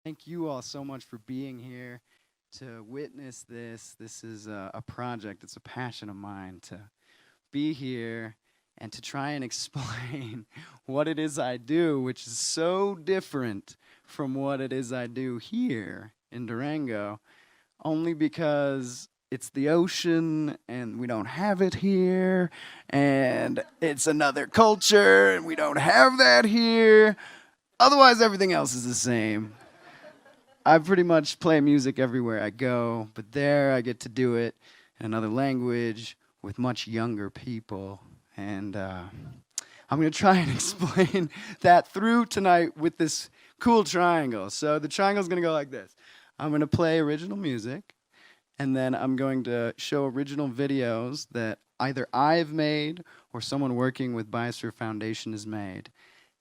Thank you all so much for being here to witness this. This is a project, it's a passion of mine to be here and to try and explain what it is I do, which is so different from what it is I do here in Durango, only because it's the ocean and we don't have it here, and it's another culture and we don't have that here. Otherwise, everything else is the same. I pretty much play music everywhere I go, but there I get to do it in another language with much younger people. And I'm going to try and explain that through tonight with this cool triangle. So the triangle is going to go like this. I'm going to play original music, and then I'm going to show original videos that either I've made or someone working with Biosphere Foundation has made.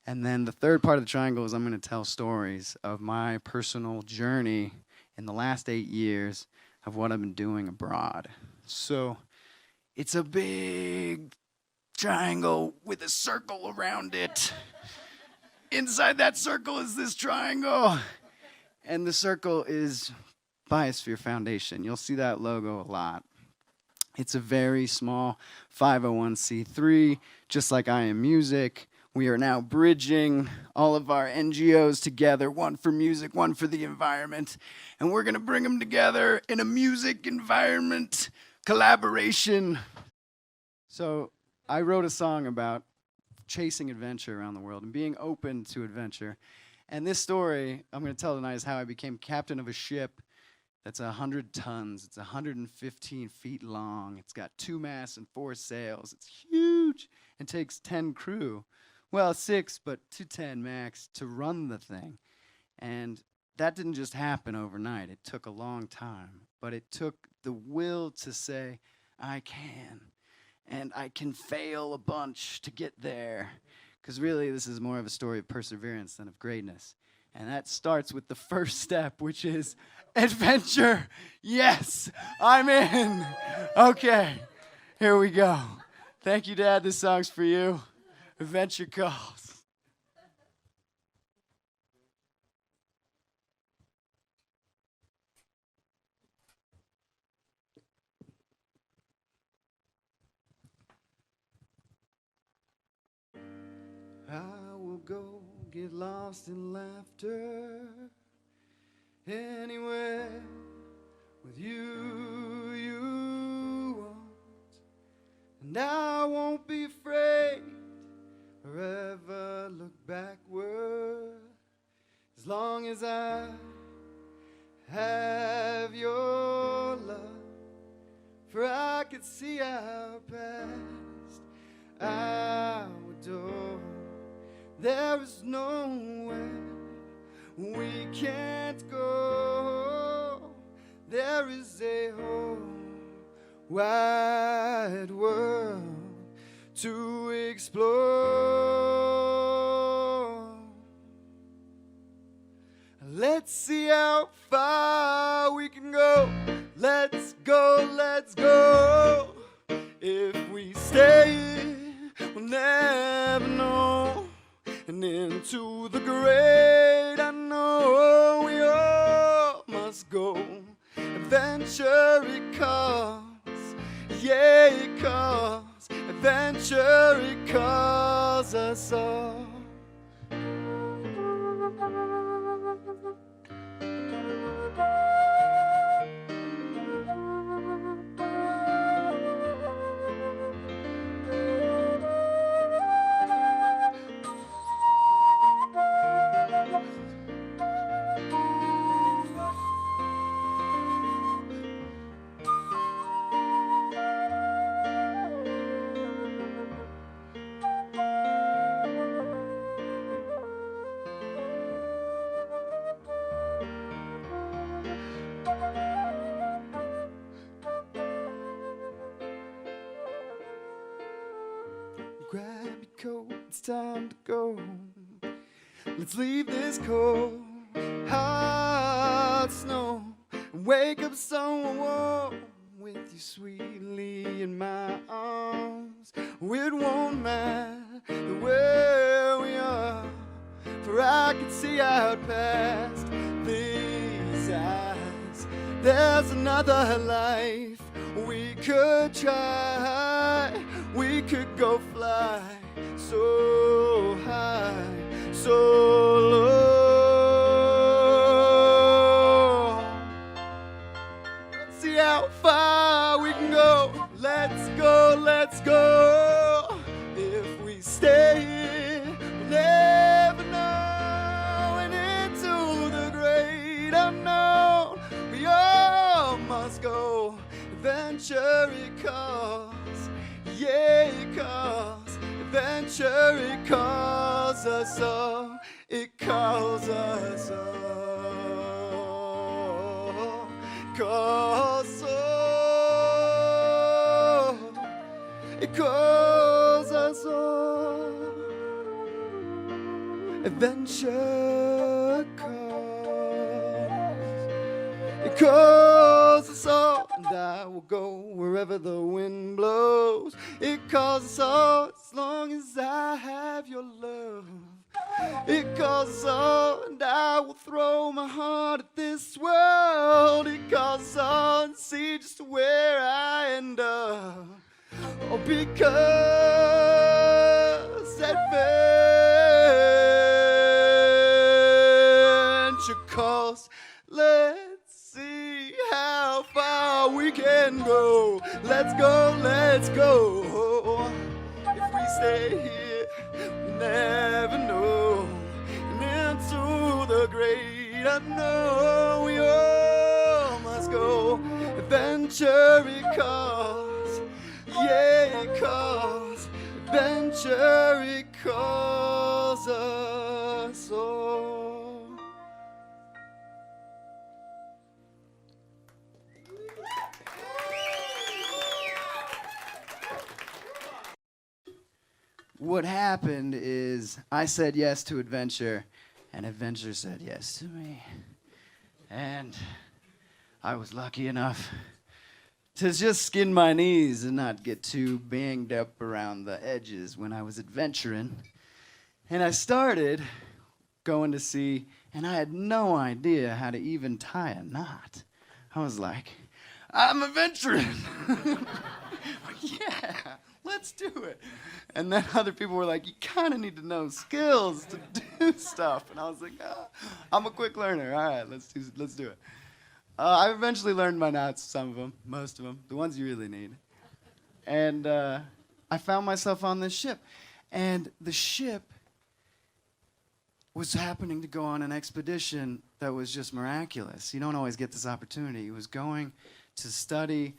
And then the third part of the triangle is I'm going to tell stories of my personal journey in the last 8 years of what I've been doing abroad. So it's a big triangle with a circle around it. Inside that circle is this triangle. And the circle is Biosphere Foundation. You'll see that logo a lot. It's a very small 501c3, just like I Am Music. We are now bridging all of our NGOs together, one for music, one for the environment, and we're gonna bring them together in a music environment collaboration. So I wrote a song about chasing adventure around the world and being open to adventure. And this story I'm gonna tell tonight is how I became captain of a ship that's 100 tons. It's 115 feet long. It's got 2 masts and 4 sails. It's huge and takes 10 crew. Well, 6, but to 10 max to run the thing. And that didn't just happen overnight. It took a long time. But it took the will to say, I can. And I can fail a bunch to get there. Because really, this is more of a story of perseverance than of greatness. And that starts with the first step, which is adventure. Yes, I'm in. Okay, here we go. Thank you, Dad. This song's for you. Adventure calls. I will go get lost in laughter anywhere with you, you want. And I won't be afraid or ever look backward, as long as I have your love. For I could see our past, our door. There is nowhere we can't go. There is a whole wide world to explore. Let's see how far we can go. Let's go, let's go. If we stay here, we'll never know. And into the great unknown we all must go. Adventure it calls, yeah it calls. Adventure, it calls us all. Grab your coat, it's time to go. Let's leave this cold, hot snow and wake up someone with you sweetly in my arms. It won't matter where we are, for I can see out past this there's another life we could try. We could go fly so high, so low. Let's see how far we can go. Let's go, let's go. If we stay here, we'll never know. And into the great unknown, we all must go. Adventure it calls, yeah it calls. Adventure it calls us all. It calls us all. Calls all. It calls us all. Adventure calls. It calls us all. And I will go wherever the wind blows. It calls us all as long as I have your love. It calls us all, and I will throw my heart at this world. It calls us all and see just where I end up. Oh, because adventure calls. Let's see how far we can go. Let's go, let's go. If we stay here, we never know. And into the great unknown, we all must go. Adventure it calls, yeah it calls. Adventure it calls us all. What happened is I said yes to adventure, and adventure said yes to me. And I was lucky enough to just skin my knees and not get too banged up around the edges when I was adventuring. And I started going to sea, and I had no idea how to even tie a knot. I was like, I'm adventuring. Yeah, let's do it. And then other people were like, you kind of need to know skills to do stuff. And I was like, I'm a quick learner. All right, let's do it. I eventually learned my knots, some of them, most of them, the ones you really need. And I found myself on this ship. And the ship was happening to go on an expedition that was just miraculous. You don't always get this opportunity. It was going to study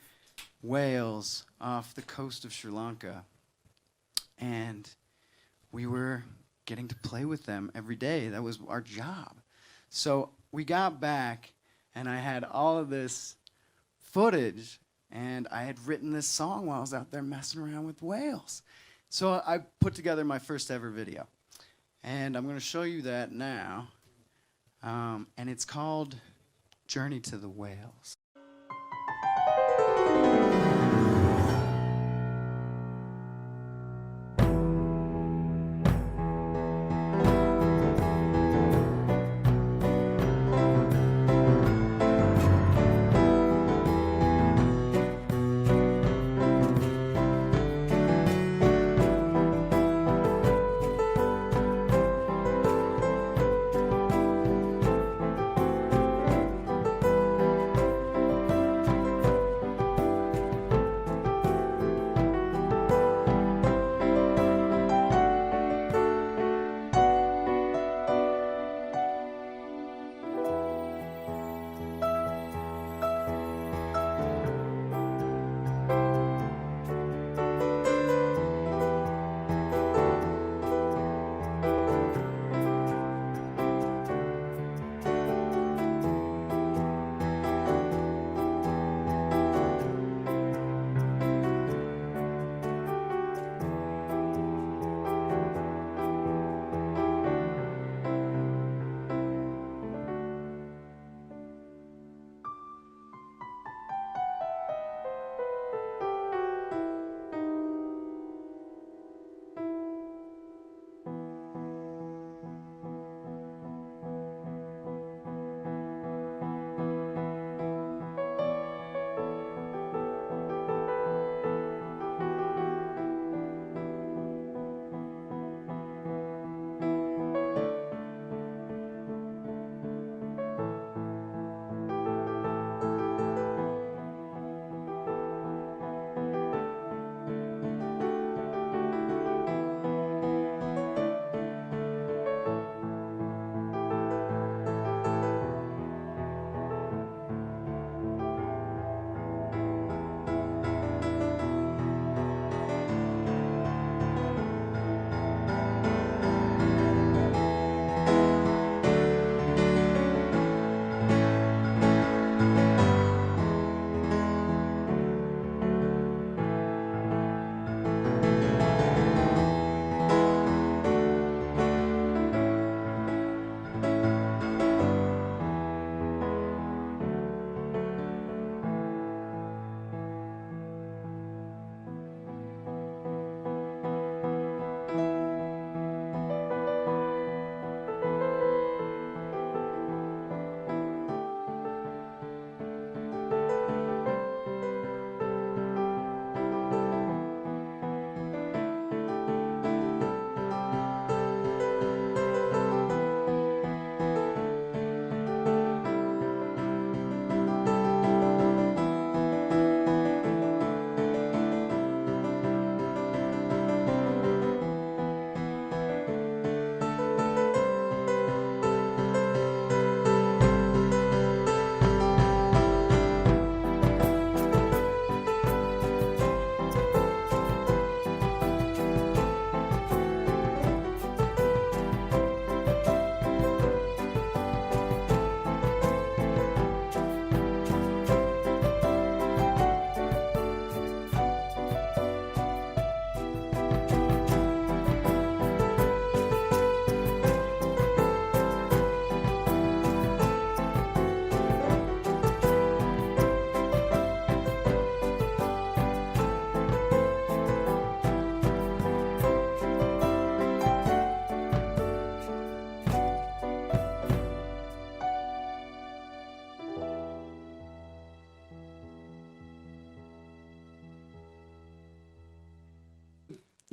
whales off the coast of Sri Lanka. And we were getting to play with them every day. That was our job. So we got back, and I had all of this footage, and I had written this song while I was out there messing around with whales. So I put together my first ever video. And I'm going to show you that now. And it's called Journey to the Whales.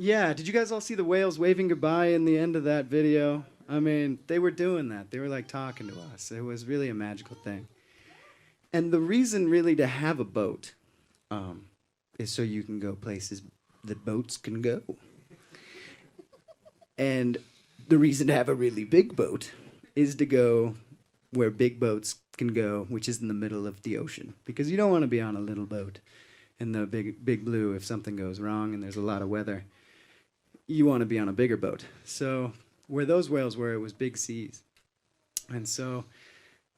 Yeah, did you guys all see the whales waving goodbye in the end of that video? I mean, they were doing that. They were like talking to us. It was really a magical thing. And the reason really to have a boat is so you can go places that boats can go. And the reason to have a really big boat is to go where big boats can go, which is in the middle of the ocean. Because you don't want to be on a little boat in the big blue if something goes wrong and there's a lot of weather. You want to be on a bigger boat. So where those whales were, it was big seas. And so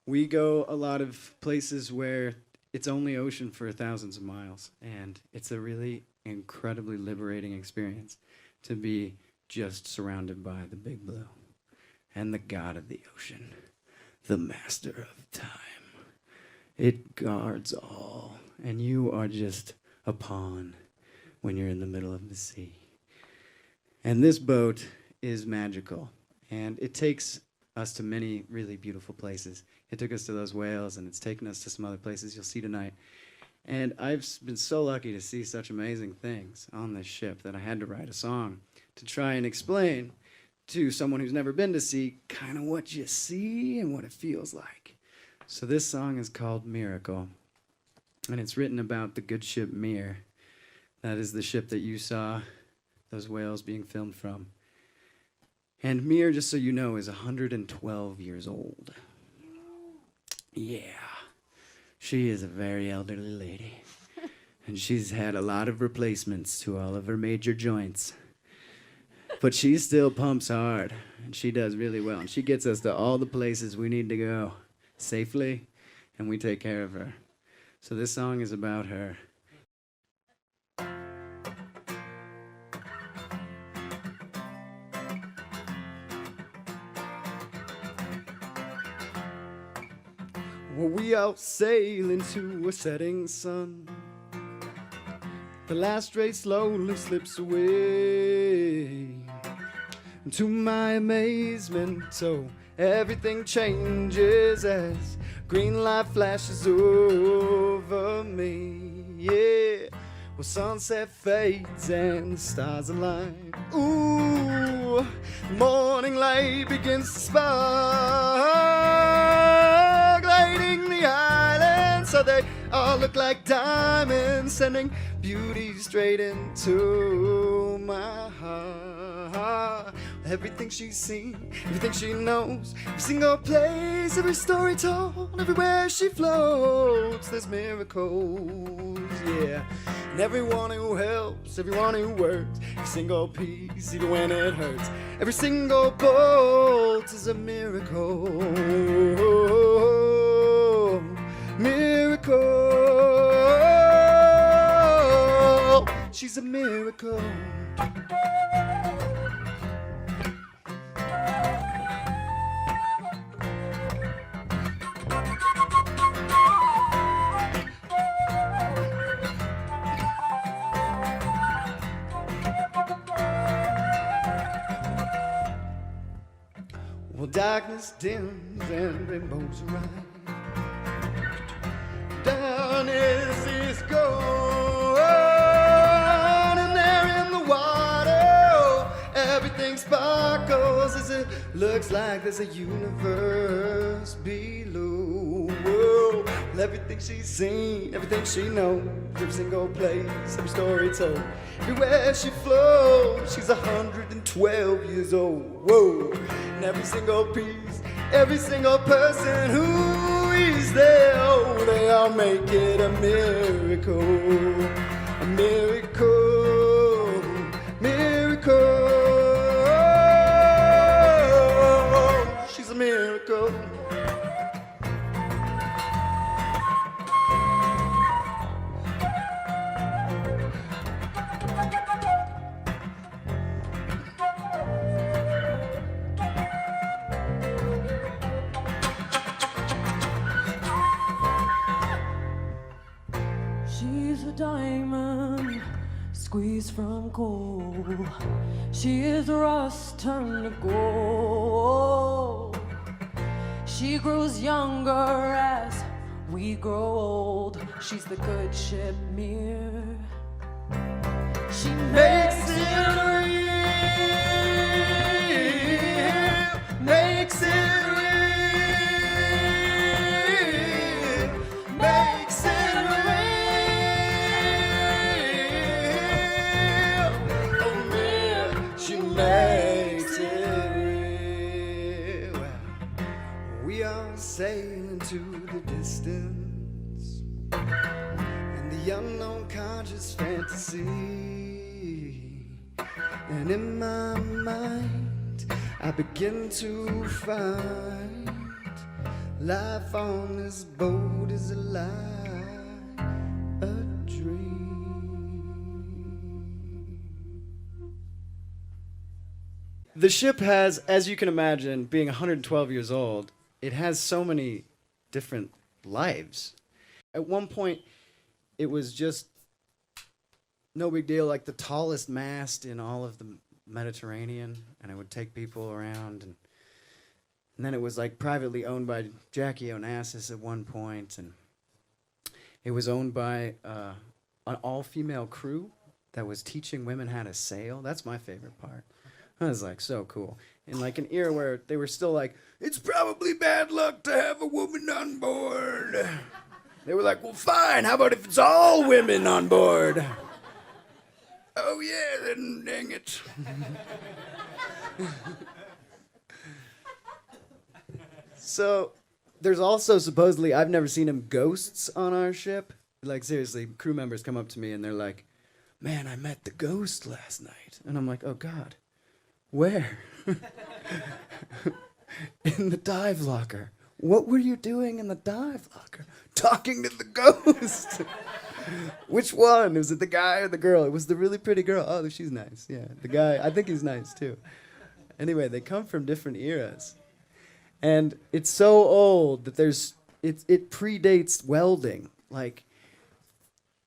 we go a lot of places where it's only ocean for thousands of miles. And it's a really incredibly liberating experience to be just surrounded by the big blue and the god of the ocean, the master of time. It guards all, and you are just a pawn when you're in the middle of the sea. And this boat is magical, and it takes us to many really beautiful places. It took us to those whales, and it's taken us to some other places you'll see tonight. And I've been so lucky to see such amazing things on this ship that I had to write a song to try and explain to someone who's never been to sea kind of what you see and what it feels like. So this song is called Miracle, and it's written about the good ship Mir. That is the ship that you saw those whales being filmed from. And Mir, just so you know, is 112 years old. Yeah, she is a very elderly lady, and she's had a lot of replacements to all of her major joints. But she still pumps hard, and she does really well. And she gets us to all the places we need to go safely, and we take care of her. So this song is about her. Well, we all sail into a setting sun. The last ray slowly slips away. To my amazement, so everything changes as green light flashes over me. Yeah, well, sunset fades and the stars align. Ooh, morning light begins to spark, lighting the island so they all look like diamonds, sending beauty straight into my heart. Everything she's seen, everything she knows, every single place, every story told, everywhere she floats, there's miracles, yeah. And everyone who helps, everyone who works, every single piece, even when it hurts, every single bolt is a miracle. Miracle, she's a miracle. Well, darkness dims and rainbows rise. Down as this goes, and there in the water, everything sparkles as it looks like there's a universe below. Whoa. Well, everything she's seen, everything she knows, every single place, every story told, everywhere she flows, she's 112 years old. Whoa. And every single piece, every single person who is there, oh, they all make it a miracle, a miracle, miracle. She's a miracle. She's a diamond squeezed from coal. She is rust turned to gold. She grows younger as we grow old. She's the good ship Mir. She makes it out sailing to the distance, and the unknown conscious fantasy. And in my mind, I begin to find life on this boat is a lie, a dream. The ship has, as you can imagine, being 112 years old, it has so many different lives. At one point, it was just no big deal, like the tallest mast in all of the Mediterranean, and it would take people around. And then it was like privately owned by Jackie Onassis at one point, and it was owned by an all-female crew that was teaching women how to sail. That's my favorite part. That was like so cool. In like an era where they were still like, it's probably bad luck to have a woman on board. They were like, well, fine, how about if it's all women on board? Oh yeah, then dang it. So there's also supposedly, I've never seen them, ghosts on our ship. Like seriously, crew members come up to me and they're like, man, I met the ghost last night. And I'm like, oh God, where? In the dive locker. What were you doing in the dive locker? Talking to the ghost. Which one? Was it the guy or the girl? It was the really pretty girl. Oh, she's nice. Yeah, the guy, I think he's nice too. Anyway, they come from different eras. And it's so old that it predates welding. Like,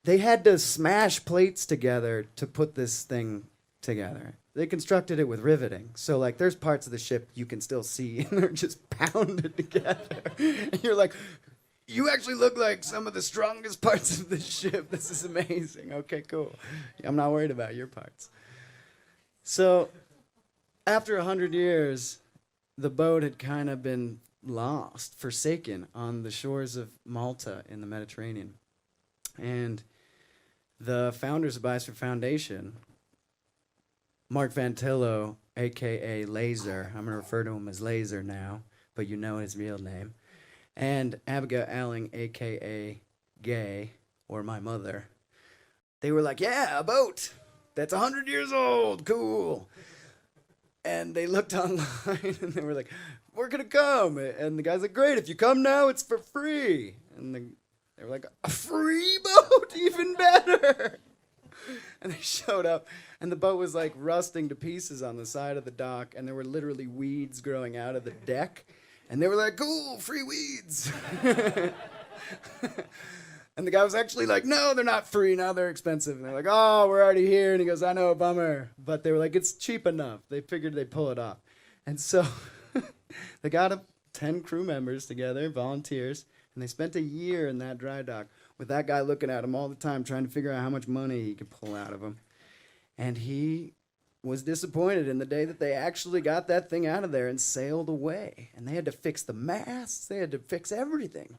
they had to smash plates together to put this thing together. They constructed it with riveting. So, like, there's parts of the ship you can still see, and they're just pounded together. And you're like, you actually look like some of the strongest parts of the ship. This is amazing. Okay, cool. I'm not worried about your parts. So, after 100 years, the boat had kind of been lost, forsaken on the shores of Malta in the Mediterranean. And the founders of Biosphere Foundation, Mark Vantillo, a.k.a. Laser, I'm going to refer to him as Laser now, but you know his real name, and Abigail Alling, a.k.a. Gay, or my mother, they were like, yeah, a boat that's 100 years old, cool. And they looked online, and they were like, we're going to come. And the guy's like, great, if you come now, it's for free. And they were like, a free boat? Even better. And they showed up, and the boat was like rusting to pieces on the side of the dock, and there were literally weeds growing out of the deck. And they were like, cool, free weeds. And the guy was actually like, no, they're not free. Now they're expensive. And they're like, oh, we're already here. And he goes, I know, bummer. But they were like, it's cheap enough. They figured they'd pull it off. And so they got 10 crew members together, volunteers, and they spent a year in that dry dock with that guy looking at him all the time, trying to figure out how much money he could pull out of him. And he was disappointed in the day that they actually got that thing out of there and sailed away. And they had to fix the masts. They had to fix everything.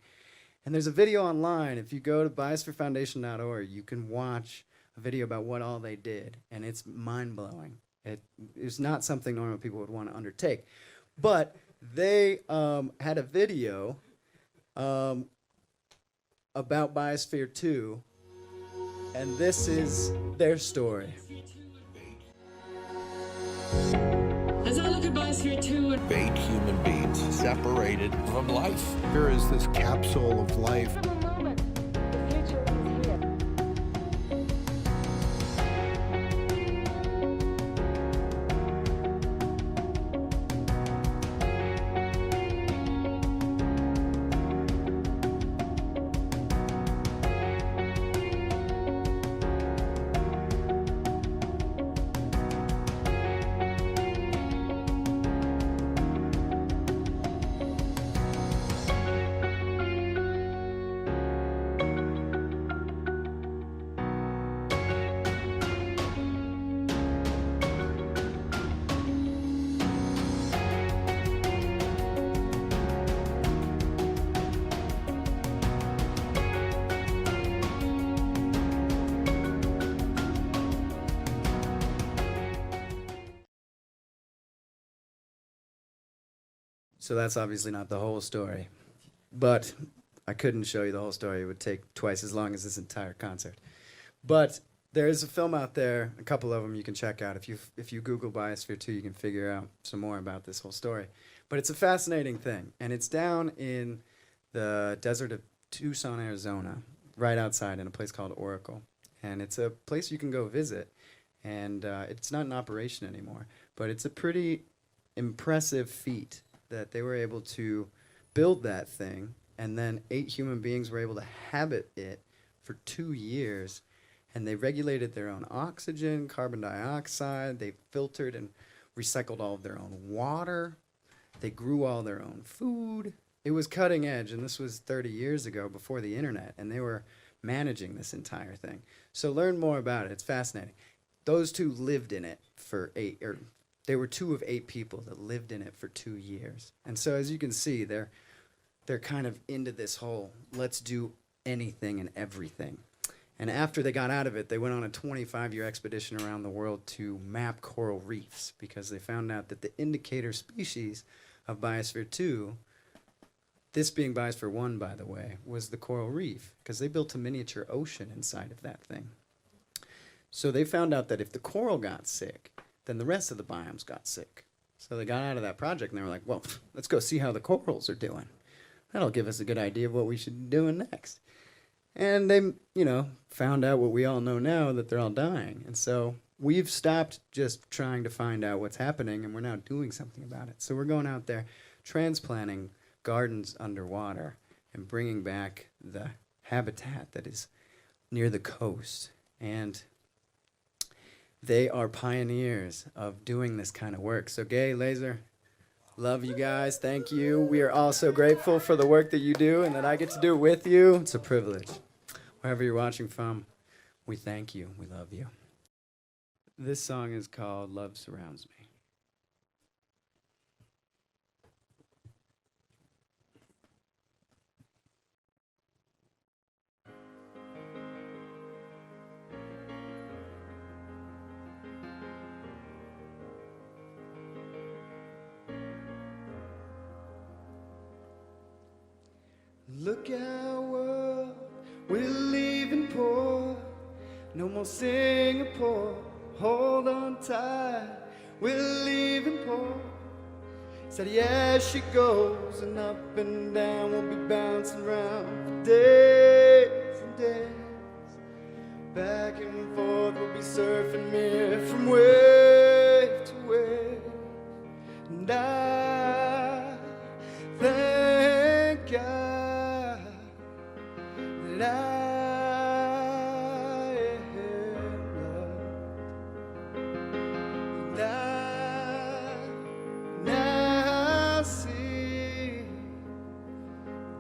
And there's a video online. If you go to biospherefoundation.org, you can watch a video about what all they did. And it's mind-blowing. It's not something normal people would want to undertake. But they had a video about Biosphere 2, and this is their story. As I look at Biosphere 2 and 8 human beings separated from life. Here is this capsule of life. So that's obviously not the whole story. But I couldn't show you the whole story. It would take twice as long as this entire concert. But there is a film out there, a couple of them you can check out. If you Google Biosphere 2, you can figure out some more about this whole story. But it's a fascinating thing. And it's down in the desert of Tucson, Arizona, right outside in a place called Oracle. And it's a place you can go visit. And it's not in operation anymore. But it's a pretty impressive feat that they were able to build that thing, and then 8 human beings were able to habit it for 2 years, and they regulated their own oxygen, carbon dioxide, they filtered and recycled all of their own water, they grew all their own food. It was cutting edge, and this was 30 years ago before the internet, and they were managing this entire thing. So learn more about it. It's fascinating. Those 2 lived in it for 8, or they were 2 of 8 people that lived in it for 2 years. And so as you can see, they're kind of into this whole let's do anything and everything. And after they got out of it, they went on a 25-year expedition around the world to map coral reefs, because they found out that the indicator species of Biosphere 2, this being Biosphere 1, by the way, was the coral reef, because they built a miniature ocean inside of that thing. So they found out that if the coral got sick, then the rest of the biomes got sick. So they got out of that project and they were like, well, let's go see how the corals are doing. That'll give us a good idea of what we should be doing next. And they, found out what we all know now, that they're all dying. And so we've stopped just trying to find out what's happening, and we're now doing something about it. So we're going out there transplanting gardens underwater and bringing back the habitat that is near the coast. And they are pioneers of doing this kind of work. So Gay, Laser, love you guys. Thank you. We are all so grateful for the work that you do and that I get to do it with you. It's a privilege. Wherever you're watching from, we thank you. We love you. This song is called Love Surrounds Me. Look our world, we're leaving port. No more Singapore, hold on tight. We're leaving port. Said yeah, she goes, and up and down we'll be bouncing around for days and days. Back and forth we'll be surfing Mir from wave to wave. And I thank God that I am loved, and I now see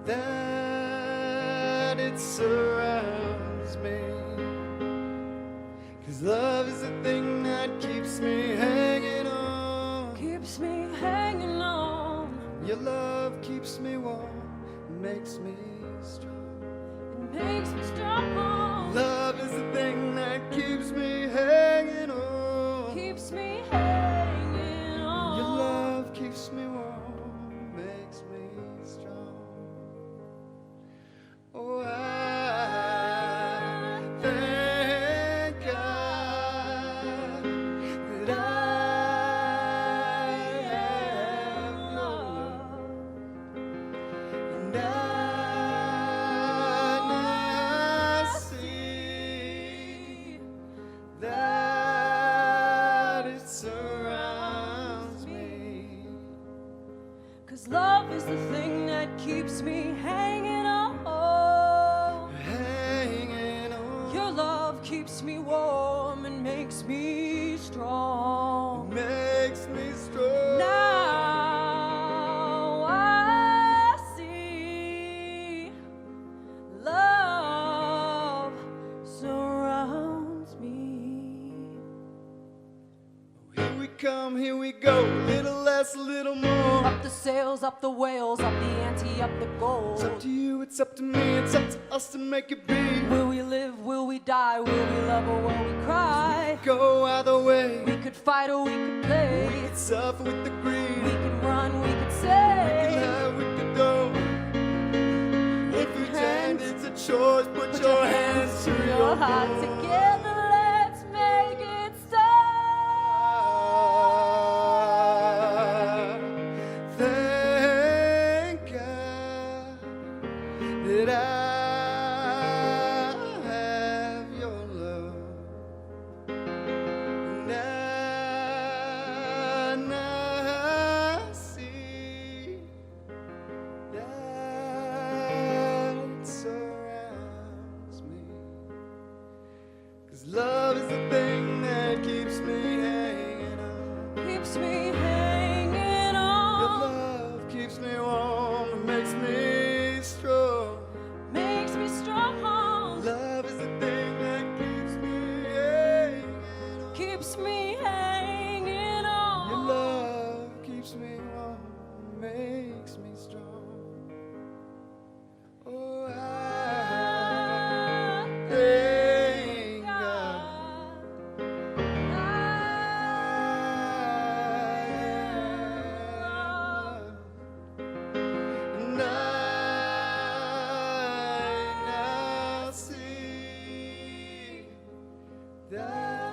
that it surrounds me, 'cause love is the thing that keeps me hanging on, Keeps me hanging on. your love keeps me warm, makes me strong. Makes me strong. Love is the thing that keeps me hanging on. Keeps me hanging on. Your love keeps me warm, makes me strong. Oh, I thank God that I am loved, and I see that it surrounds me. 'Cause love is the thing that keeps me hanging on. Hanging on. Your love keeps me warm and makes me strong. Makes me strong. Now I see love surrounds me. Here we come, here we go. Little less, a little more. Up the sails, up the whales, up the ante, up the gold. It's up to you, it's up to me, it's up to us to make it be. Will we live, will we die, will we love or will we cry? Go either way. We could fight or we could play. We could suffer with the greed. We could run, we could say. shores, put your hands to your heart bow. together, let's make it stop. Thank God that I have your love. And I see that it surrounds me. 'Cause love is the thing that keeps me hanging on. Keeps me hanging Your on. love keeps me warm and makes me strong. Makes me strong. Love is the thing that keeps me hanging on. Keeps me hanging on. Your love keeps me warm, makes me strong. Oh, I thank God. And I now see that.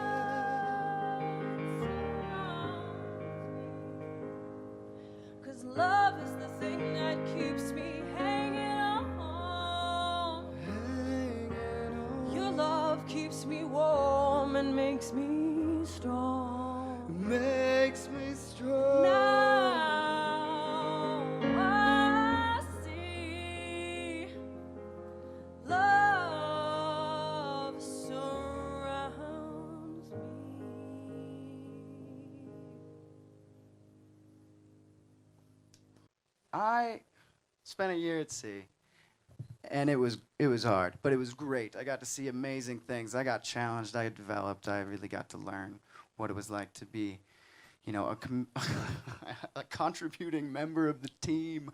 'Cause love is the thing that keeps me hanging on. Your love keeps me warm and makes me strong. Makes me strong. Now I see love surrounds me. I spent a year at sea, and it was hard, but it was great. I got to see amazing things. I got challenged. I developed. I really got to learn what it was like to be, a contributing member of the team.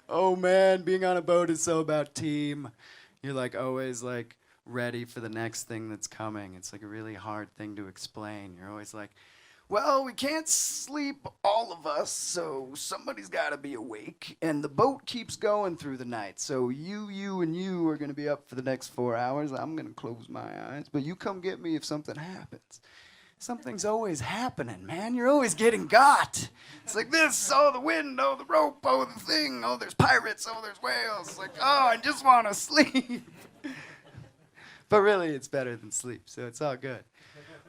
Oh man, being on a boat is so about team. You're like always like ready for the next thing that's coming. It's like a really hard thing to explain. You're always like, well, we can't sleep, all of us, so somebody's got to be awake. And the boat keeps going through the night. So you, and you are going to be up for the next 4 hours. I'm going to close my eyes. But you come get me if something happens. Something's always happening, man. You're always getting got. It's like this, oh, the wind, oh, the rope, oh, the thing, oh, there's pirates, oh, there's whales. It's like, oh, I just want to sleep. But really, it's better than sleep, so it's all good.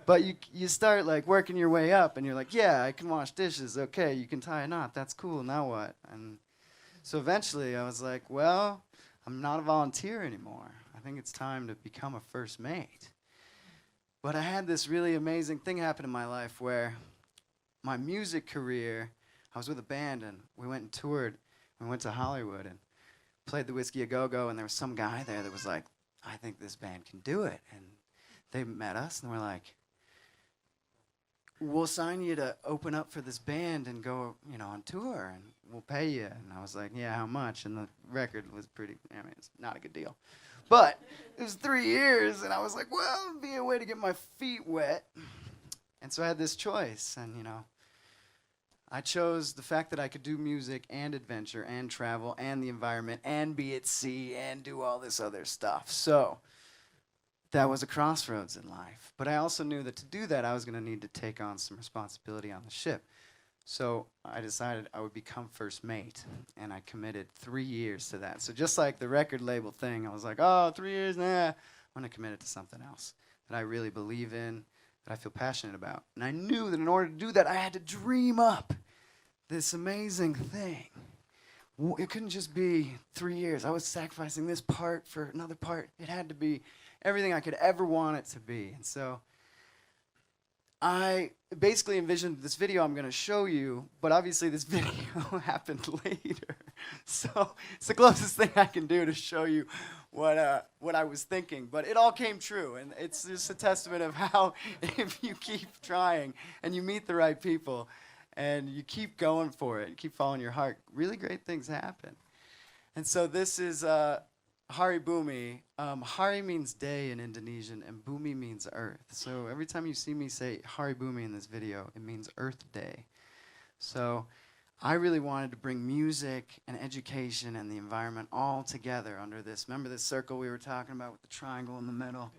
But you start like working your way up, and you're like, yeah, I can wash dishes. Okay, you can tie a knot. That's cool. Now what? And so eventually, I was like, well, I'm not a volunteer anymore. I think it's time to become a first mate. But I had this really amazing thing happen in my life where my music career, I was with a band, and we went and toured. We went to Hollywood and played the Whiskey A Go-Go, and there was some guy there that was like, I think this band can do it. And they met us, and we're like, we'll sign you to open up for this band and go, on tour, and we'll pay you. And I was like, yeah, how much? And the record was it's not a good deal. But it was 3 years, and I was like, well, it'd be a way to get my feet wet. And so I had this choice, and, I chose the fact that I could do music and adventure and travel and the environment and be at sea and do all this other stuff. So that was a crossroads in life. But I also knew that to do that, I was going to need to take on some responsibility on the ship. So I decided I would become first mate, and I committed 3 years to that. So just like the record label thing, I was like, oh, 3 years, nah. I'm going to commit it to something else that I really believe in, that I feel passionate about. And I knew that in order to do that, I had to dream up this amazing thing. It couldn't just be 3 years. I was sacrificing this part for another part. It had to be everything I could ever want it to be. And so I basically envisioned this video I'm going to show you, but obviously this video happened later. So it's the closest thing I can do to show you what I was thinking. But it all came true, and it's just a testament of how if you keep trying and you meet the right people and you keep going for it, you keep following your heart, really great things happen. And so this is Hari Bumi. Hari means day in Indonesian, and Bumi means earth. So every time you see me say Hari Bumi in this video, it means Earth Day. So I really wanted to bring music and education and the environment all together under this. Remember this circle we were talking about with the triangle in the middle?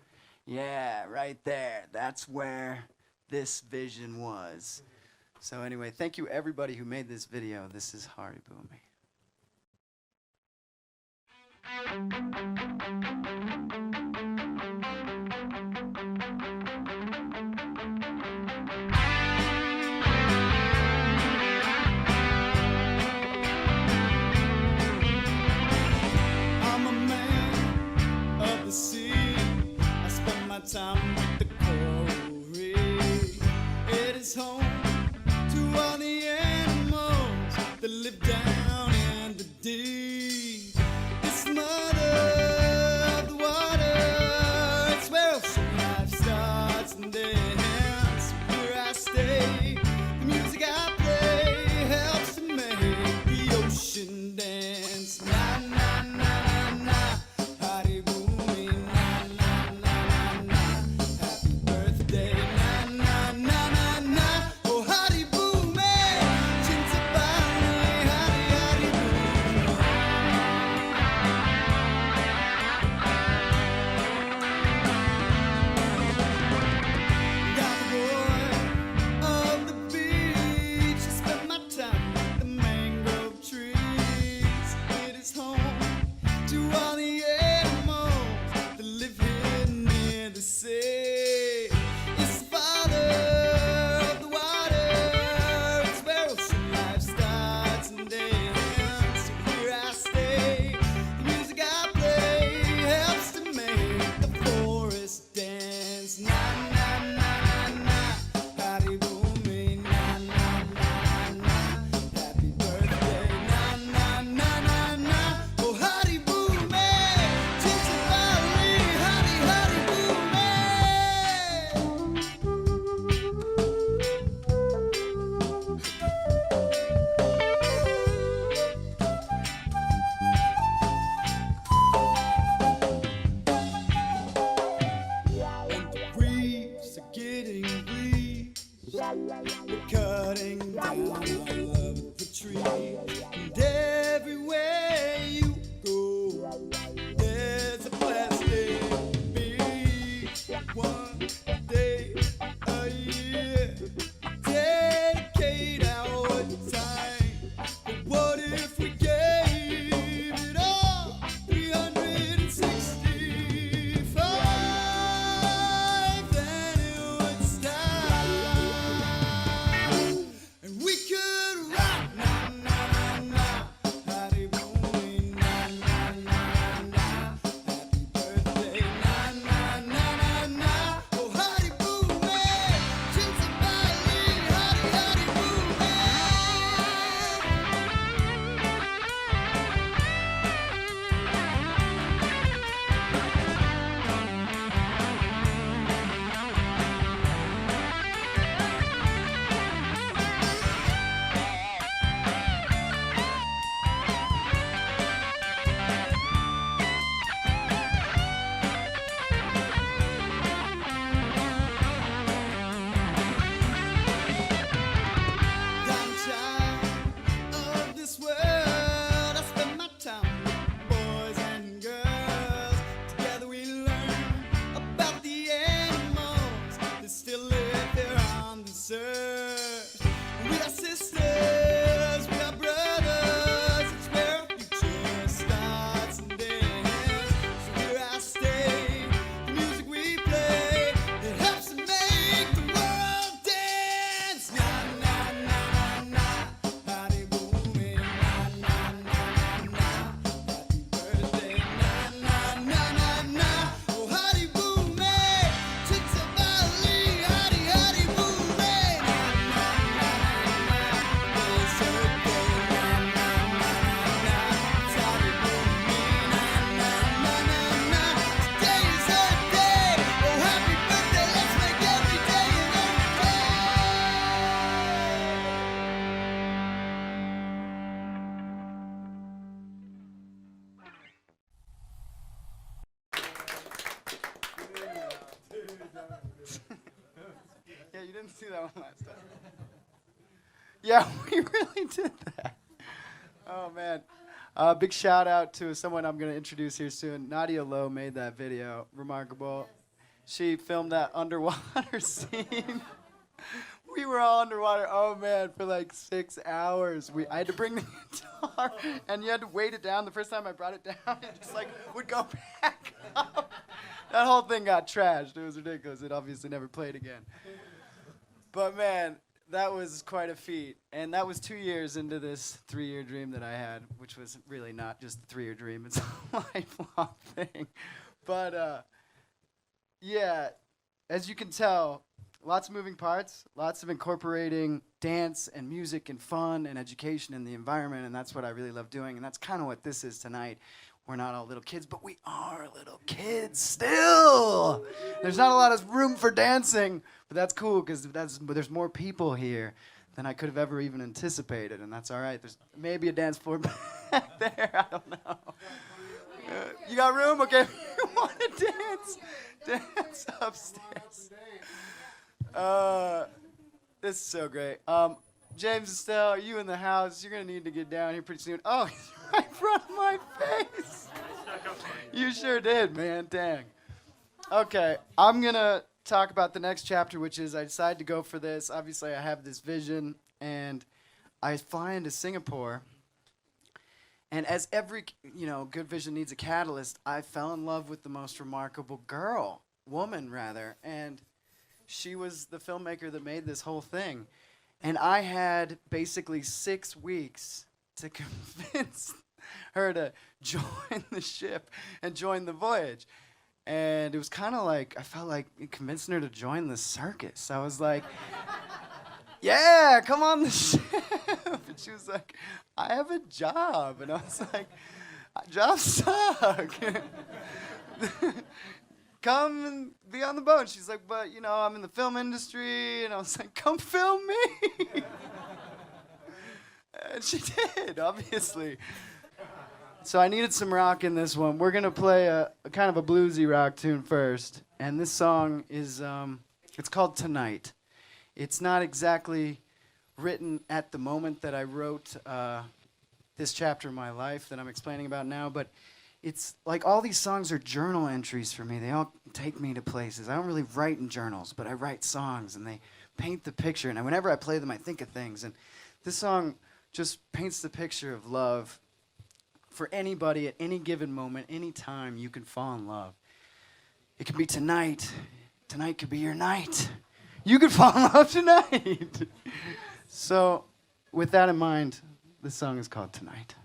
Yeah, right there. That's where this vision was. So anyway, thank you everybody who made this video. This is Hari Boomi. I'm a man of the sea. I spend my time with the coral reef. It is home to all the animals that live down in the deep. It's the mother of the water. It's where ocean life starts and ends. Where I stay, the music I play helps to make the ocean dance. Na na na na na, Hari Boomi. Na na na na na, happy birthday. Na na na na na, oh Hari Boomi. Cinta Bali, Hari Boomi. I'm a boy of the beach. I spend my time with the mangrove trees. It is home to all the animals that live here near the sea. It's the father of the water. It's where ocean life starts and ends. So here I stay. The music I play helps to make the forest dance. Na na na na na, Hari Boomi. Na na na na, happy birthday. Na na na na na, oh Hari Boomi. Cinta Bali, Hari Boomi. And the reefs are getting bleached. We're cutting down all of the trees. And everywhere you go, there's a plastic beach. One day a year, dedicate our time. But what if we gave it all 365? Then it would stop. And we could rock. Na na na na, Hari Boomi. Na na na na, happy birthday. Na na na na, oh Hari Boomi. Cinta Bali, Hari Boomi. I'm a child of this world. I spend my time with boys and girls. Together we learn about the animals that still live here on this earth. We are sisters, we are brothers. It's where our future starts and ends. So here I stay. The music we play, it helps to make the world dance. Na na na na, Hari Boomi. Na na na na, happy birthday. Na na na na, oh Hari Boomi. Cinta Bali, Hari Boomi. Na na na na, it's her day. Na na na na, it's Hari Boomi. Na na na na, today is her day. Oh happy birthday, let's make every day an every Yeah, you didn't see that one last time. Yeah, we really did that. Oh, man. Big shout out to someone I'm going to introduce here soon. Nadia Lowe made that video. Remarkable. She filmed that underwater scene. We were all underwater, oh man, for like 6 hours. I had to bring the guitar, and you had to weight it down. The first time I brought it down, it just like would go back up. That whole thing got trashed. It was ridiculous. It obviously never played again. But man, that was quite a feat. And that was 2 years into this 3-year dream that I had, which was really not just a 3-year dream. It's a lifelong thing. But yeah, as you can tell, lots of moving parts, lots of incorporating dance and music and fun and education in the environment, and that's what I really love doing, and that's kind of what this is tonight. We're not all little kids, but we are little kids still. There's not a lot of room for dancing, but that's cool because there's more people here than I could have ever even anticipated, and that's all right. There's maybe a dance floor back there, I don't know. You got room? Okay, if you want to dance upstairs. This is so great. James Estelle, are you in the house? You're going to need to get down here pretty soon. Oh, he's right in front of my face. You sure did, man. Dang. Okay, I'm going to talk about the next chapter, which is I decided to go for this. Obviously, I have this vision, and I fly into Singapore. And as every, good vision needs a catalyst, I fell in love with the most remarkable woman, and she was the filmmaker that made this whole thing. And I had basically 6 weeks to convince her to join the ship and join the voyage. And it was kind of like, I felt like convincing her to join the circus. I was like, yeah, come on the ship. And she was like, I have a job. And I was like, jobs suck. Come and be on the boat. And she's like, but, I'm in the film industry. And I was like, come film me. And she did, obviously. So I needed some rock in this one. We're going to play a kind of a bluesy rock tune first. And this song is, it's called Tonight. It's not exactly written at the moment that I wrote this chapter of my life that I'm explaining about now, but it's like all these songs are journal entries for me. They all take me to places. I don't really write in journals, but I write songs, and they paint the picture. And whenever I play them, I think of things. And this song just paints the picture of love for anybody at any given moment, any time you can fall in love. It can be tonight. Tonight could be your night. You could fall in love tonight. So with that in mind, this song is called Tonight.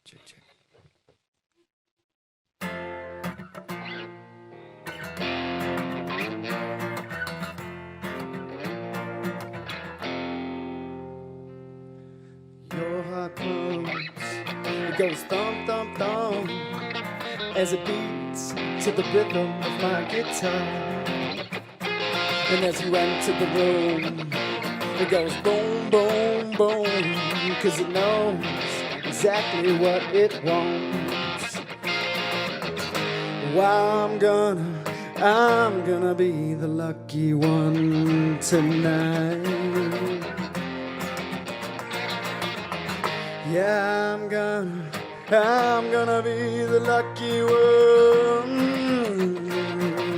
Check, check. Your heart pumps, it goes thump, thump, thump, as it beats to the rhythm of my guitar. And as you enter the room, it goes boom, boom, boom, 'cause it knows exactly what it wants. Well, I'm gonna be the lucky one tonight. Yeah, I'm gonna be the lucky one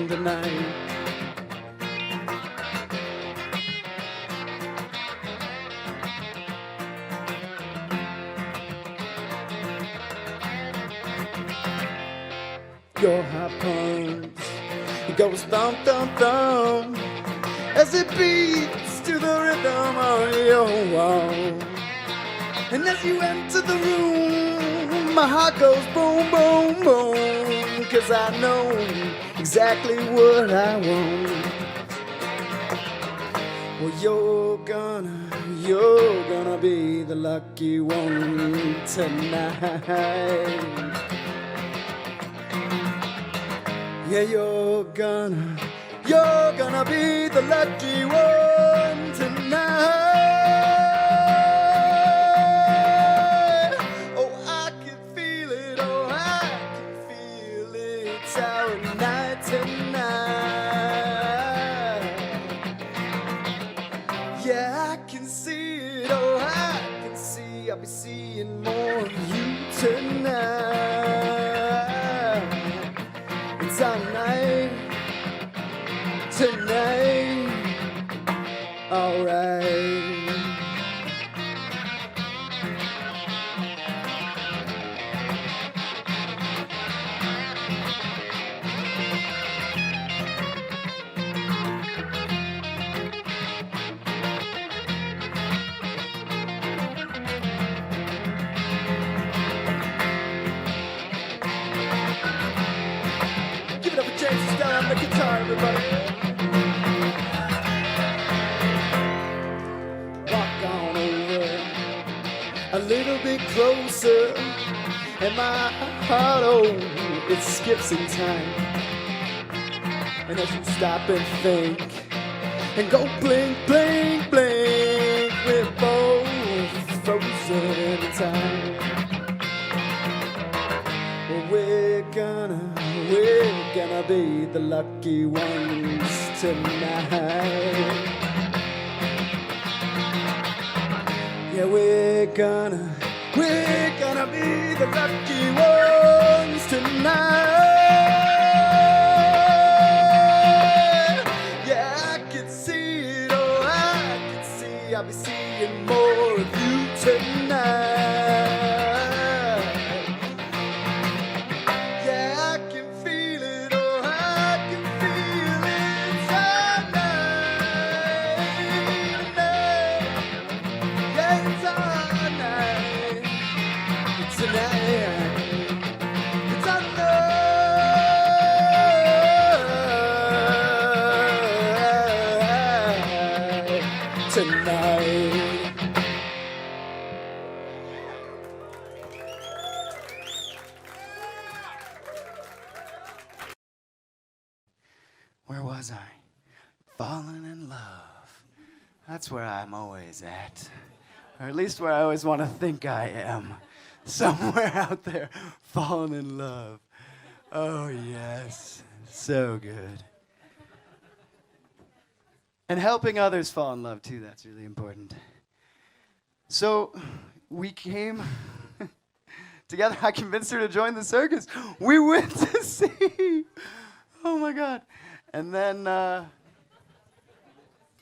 tonight. Your heart pumps, it goes thump, thump, thump, as it beats to the rhythm of your walk. And as you enter the room, my heart goes boom, boom, boom, 'cause I know exactly what I want. Well, you're gonna be the lucky one tonight. Yeah, you're gonna be the lucky one tonight. Oh, I can feel it, oh, I can feel tonight, tonight, alright. Give it up for James Stone on the guitar, everybody. Walk on over a little bit closer, and my heart, oh, it skips in time. And as you stop and think, and go blink, blink, blink, we're both frozen in time. We're gonna be the lucky ones tonight. Yeah, we're gonna be the lucky ones tonight. Yeah, I can see it, oh, I can see, I'll be seeing more of you tonight. Where was I? Falling in love. That's where I'm always at. Or at least where I always want to think I am. Somewhere out there, falling in love. Oh, yes. So good. And helping others fall in love, too. That's really important. So, we came together. I convinced her to join the circus. We went to see. Oh, my God. And then I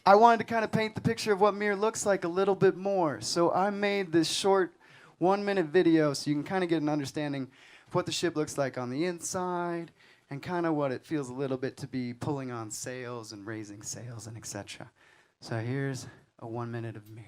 wanted to kind of paint the picture of what Mir looks like a little bit more. So I made this short 1-minute video so you can kind of get an understanding of what the ship looks like on the inside and kind of what it feels a little bit to be pulling on sails and raising sails and etc. So here's a 1 minute of Mir.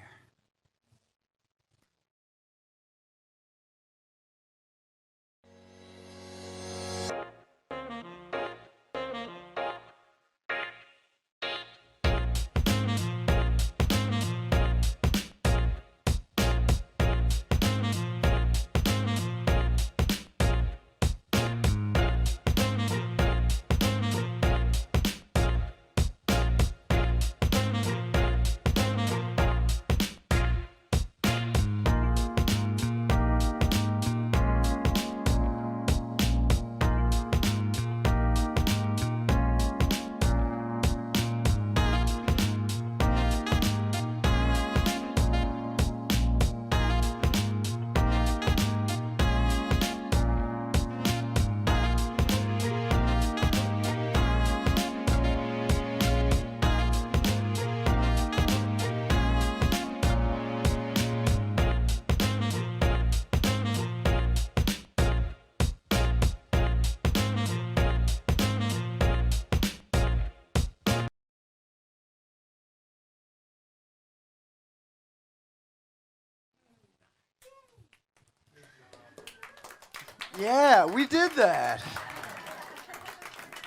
Yeah, we did that.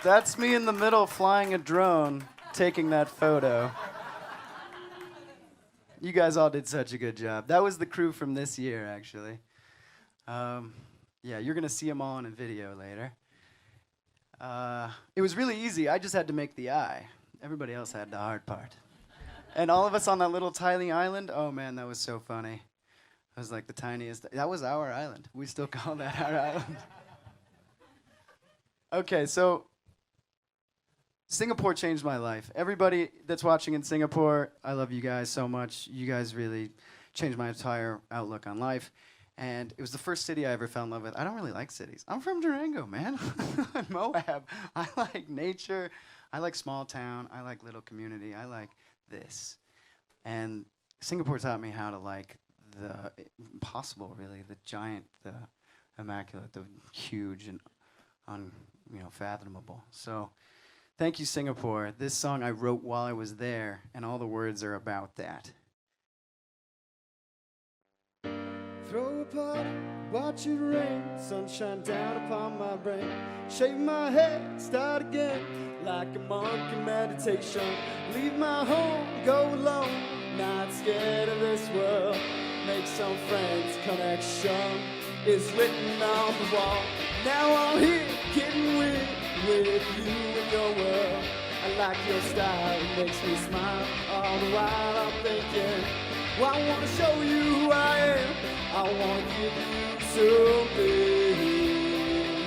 That's me in the middle flying a drone, taking that photo. You guys all did such a good job. That was the crew from this year, actually. Yeah, you're going to see them all in a video later. It was really easy. I just had to make the eye. Everybody else had the hard part. And all of us on that little tiny island, oh man, that was so funny. It was like the tiniest. That was our island. We still call that our island. Okay, so Singapore changed my life. Everybody that's watching in Singapore, I love you guys so much. You guys really changed my entire outlook on life. And it was the first city I ever fell in love with. I don't really like cities. I'm from Durango, man. Moab. I like nature. I like small town. I like little community. I like this. And Singapore taught me how to like the impossible, really, the giant, the immaculate, the huge and unfathomable. So thank you, Singapore. This song I wrote while I was there, and all the words are about that. Throw a party, watch it rain, sunshine down upon my brain. Shave my head, start again, like a monk in meditation. Leave my home, go alone, not scared of this world. Make some friends, connection is written on the wall. Now I'm here, getting weird with you and your world. I like your style, it makes me smile. All the while I'm thinking, well, I wanna show you who I am. I wanna give you something,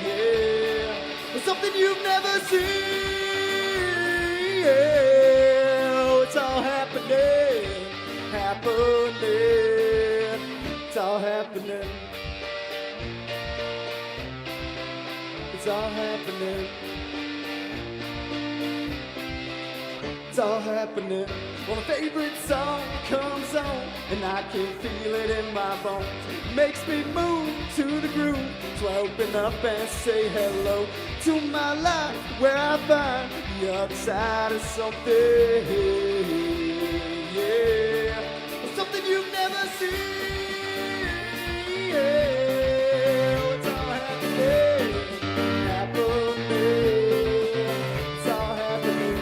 yeah. Something you've never seen, yeah. Oh, it's all happening, happening. It's all happening. It's all happening. It's all happening. Well, my favorite song comes on, and I can feel it in my bones. It makes me move to the groove, so I open up and say hello to my life, where I find the other side of something, yeah. Something you've never seen, yeah. Oh, it's all happening, happening. It's all happening.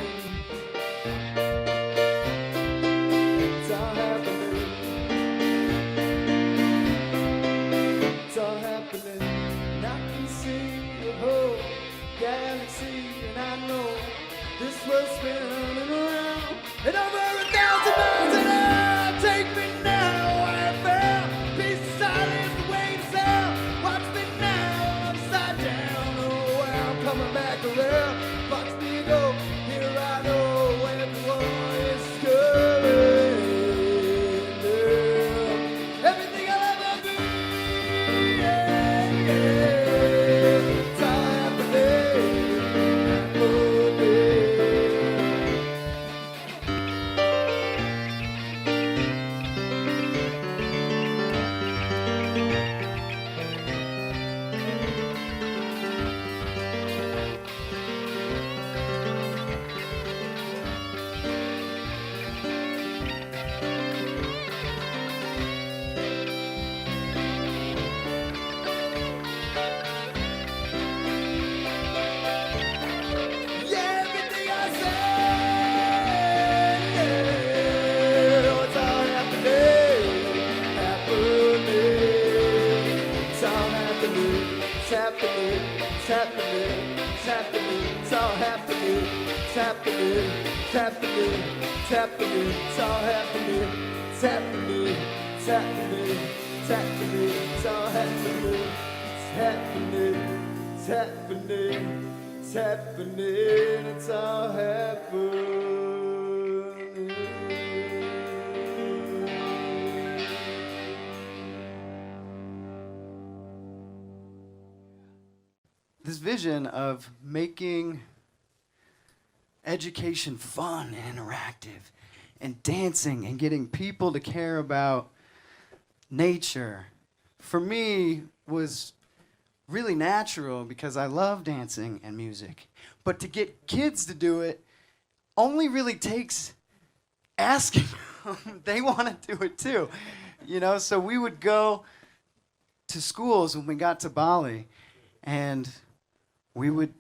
It's all happening. It's all happening. And I can see the whole galaxy, and I know this world's spinning around and over 1,000 miles an hour. Take me now, I found peace and silence, the way to sound. Watch me now, upside down. Oh, I'm coming back around. Watch me go, here I know everyone is coming. Everything I'll ever be, yeah, yeah. It's all happening, happening. Yeah, everything I say, yeah. Oh, it's all happening, happening. It's all happening, it's happening, it's happening, it's happening. It's all happening, it's happening, it's happening, it's happening. It's all happening, it's happening, it's happening, it's happening. It's all happening, it's happening, it's happening. It's happening, it's all happening. This vision of making education fun and interactive, and dancing and getting people to care about nature, for me was really natural because I love dancing and music. But to get kids to do it only really takes asking them. They want to do it too. So we would go to schools when we got to Bali, and we would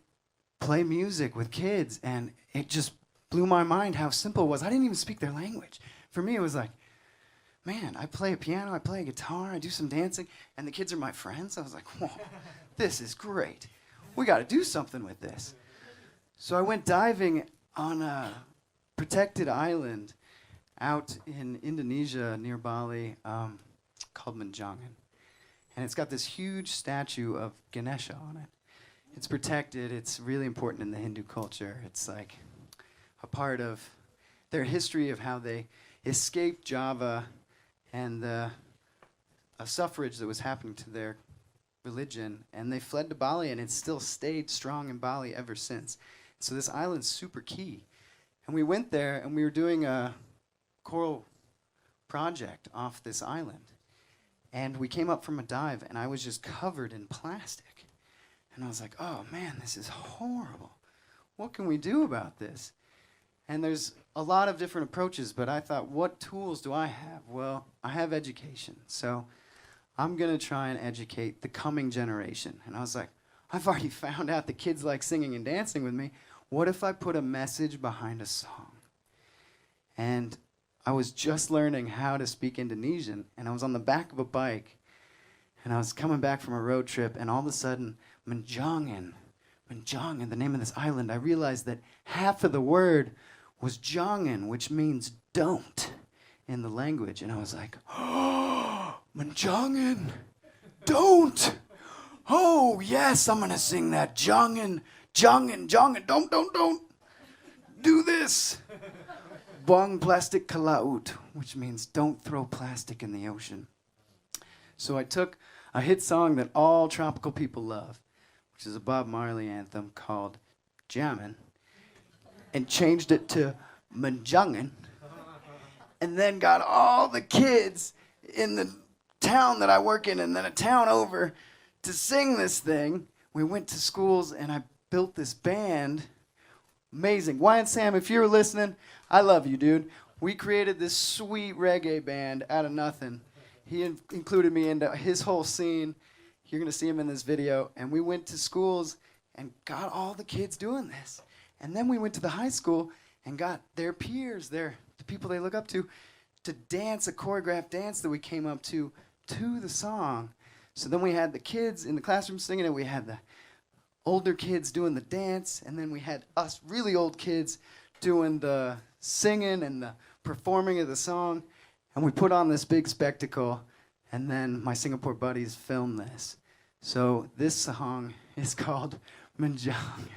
play music with kids, and it just blew my mind how simple it was. I didn't even speak their language. For me, it was like, man, I play a piano, I play a guitar, I do some dancing, and the kids are my friends. I was like, whoa, this is great. We got to do something with this. So I went diving on a protected island out in Indonesia near Bali called Menjangan. And it's got this huge statue of Ganesha on it. It's protected. It's really important in the Hindu culture. It's like a part of their history of how they escaped Java and the a suffrage that was happening to their religion, and they fled to Bali, and it's still stayed strong in Bali ever since. So this island's super key. And we went there, and we were doing a coral project off this island. And we came up from a dive, and I was just covered in plastic. And I was like, oh man, this is horrible. What can we do about this? And there's a lot of different approaches, but I thought, what tools do I have? Well, I have education. So I'm going to try and educate the coming generation. And I was like, I've already found out the kids like singing and dancing with me. What if I put a message behind a song? And I was just learning how to speak Indonesian, and I was on the back of a bike, and I was coming back from a road trip, and all of a sudden, Menjangan, the name of this island, I realized that half of the word was jangan, which means don't in the language. And I was like, oh, Menjangan, don't. Oh, yes, I'm going to sing that. Jangan, jangan, jangan, don't. Do this. Buang plastic ke laut, which means don't throw plastic in the ocean. So I took a hit song that all tropical people love, which is a Bob Marley anthem called Jammin', and changed it to Menjangan, and then got all the kids in the town that I work in and then a town over to sing this thing. We went to schools, and I built this band. Amazing. Wyatt Sam, if you're listening, I love you, dude. We created this sweet reggae band out of nothing. He included me into his whole scene. You're going to see him in this video. And we went to schools and got all the kids doing this. And then we went to the high school and got their peers, the people they look up to dance a choreographed dance that we came up to the song. So then we had the kids in the classroom singing it. We had the older kids doing the dance. And then we had us really old kids doing the singing and the performing of the song. And we put on this big spectacle. And then my Singapore buddies filmed this. So this song is called Menjangan.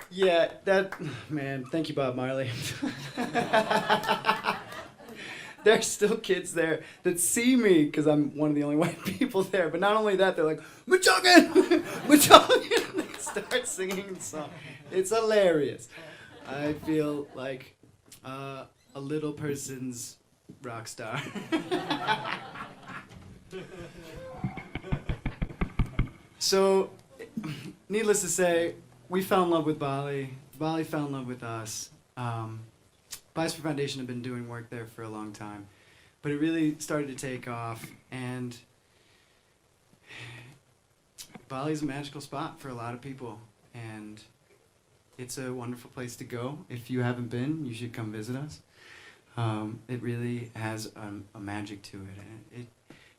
Yeah, that, man, thank you, Bob Marley. There's still kids there that see me because I'm one of the only white people there. But not only that, they're like, Machogan! Machogan! They start singing the song. It's hilarious. I feel like a little person's rock star. So, needless to say, we fell in love with Bali. Bali fell in love with us. Biosphere Foundation had been doing work there for a long time, but it really started to take off, and Bali's a magical spot for a lot of people, and it's a wonderful place to go. If you haven't been, you should come visit us. It really has a magic to it, and it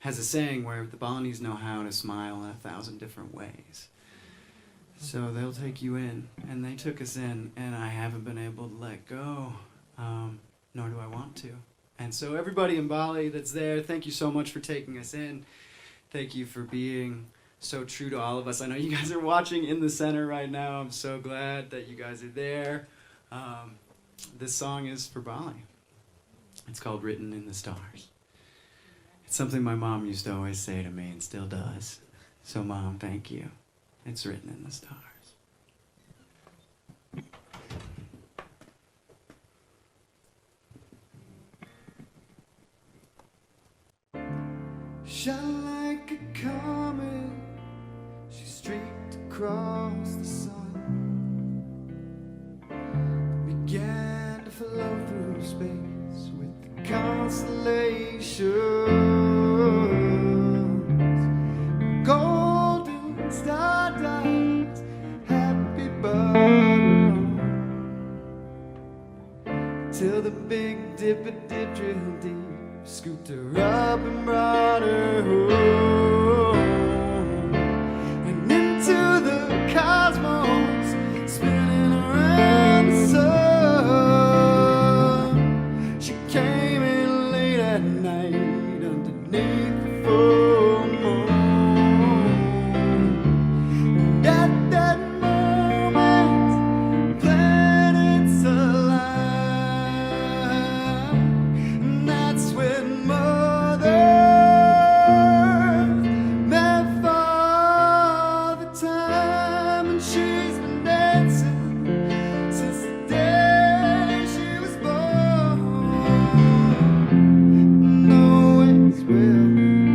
has a saying where the Balinese know how to smile in 1,000 different ways. So they'll take you in, and they took us in, and I haven't been able to let go, nor do I want to. And so everybody in Bali that's there, thank you so much for taking us in. Thank you for being so true to all of us. I know you guys are watching in the center right now. I'm so glad that you guys are there. This song is for Bali. It's called Written in the Stars. It's something my mom used to always say to me and still does. So Mom, thank you. It's written in the stars. Shine like a comet, she streaked across the sun, began to flow through space with the constellations, golden stardust, happy butterfly, till the Big Dipper did drill deep, scooped her up and brought her home, and into the cosmos, spinning around the sun. She came in late at night underneath the full moon, and at that moment, planets alive, and that's when will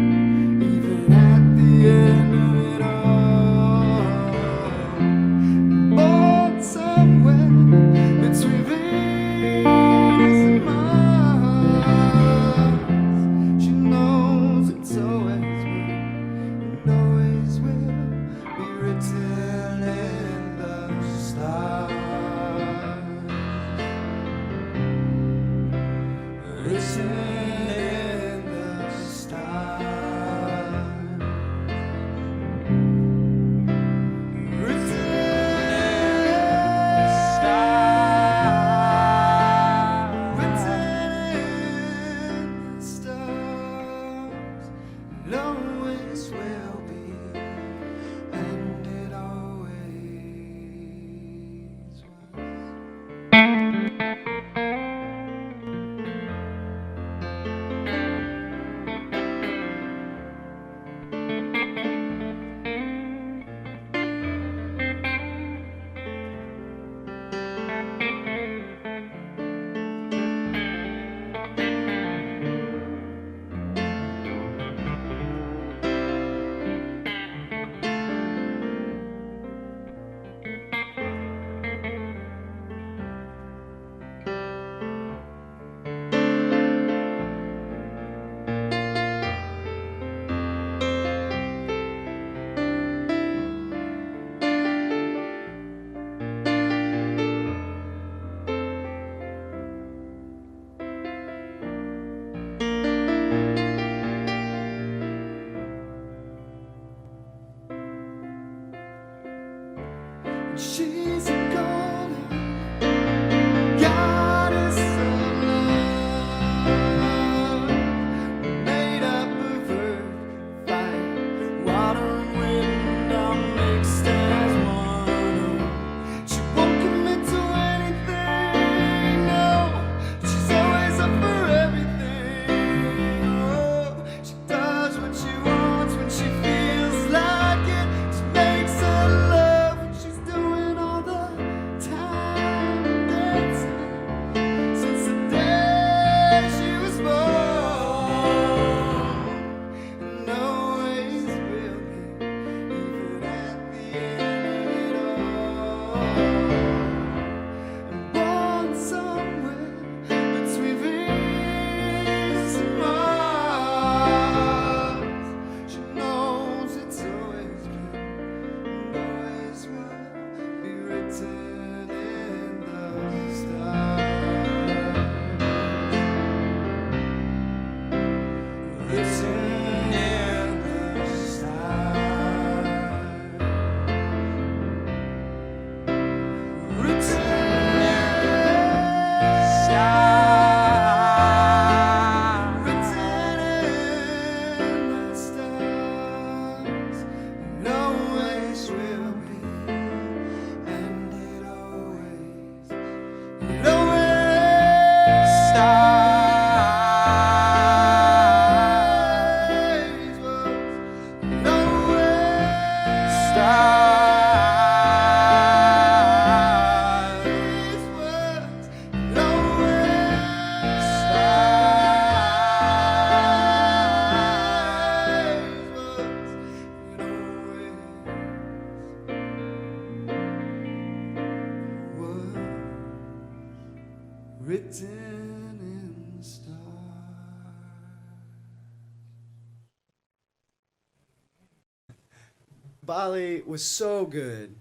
Bali was so good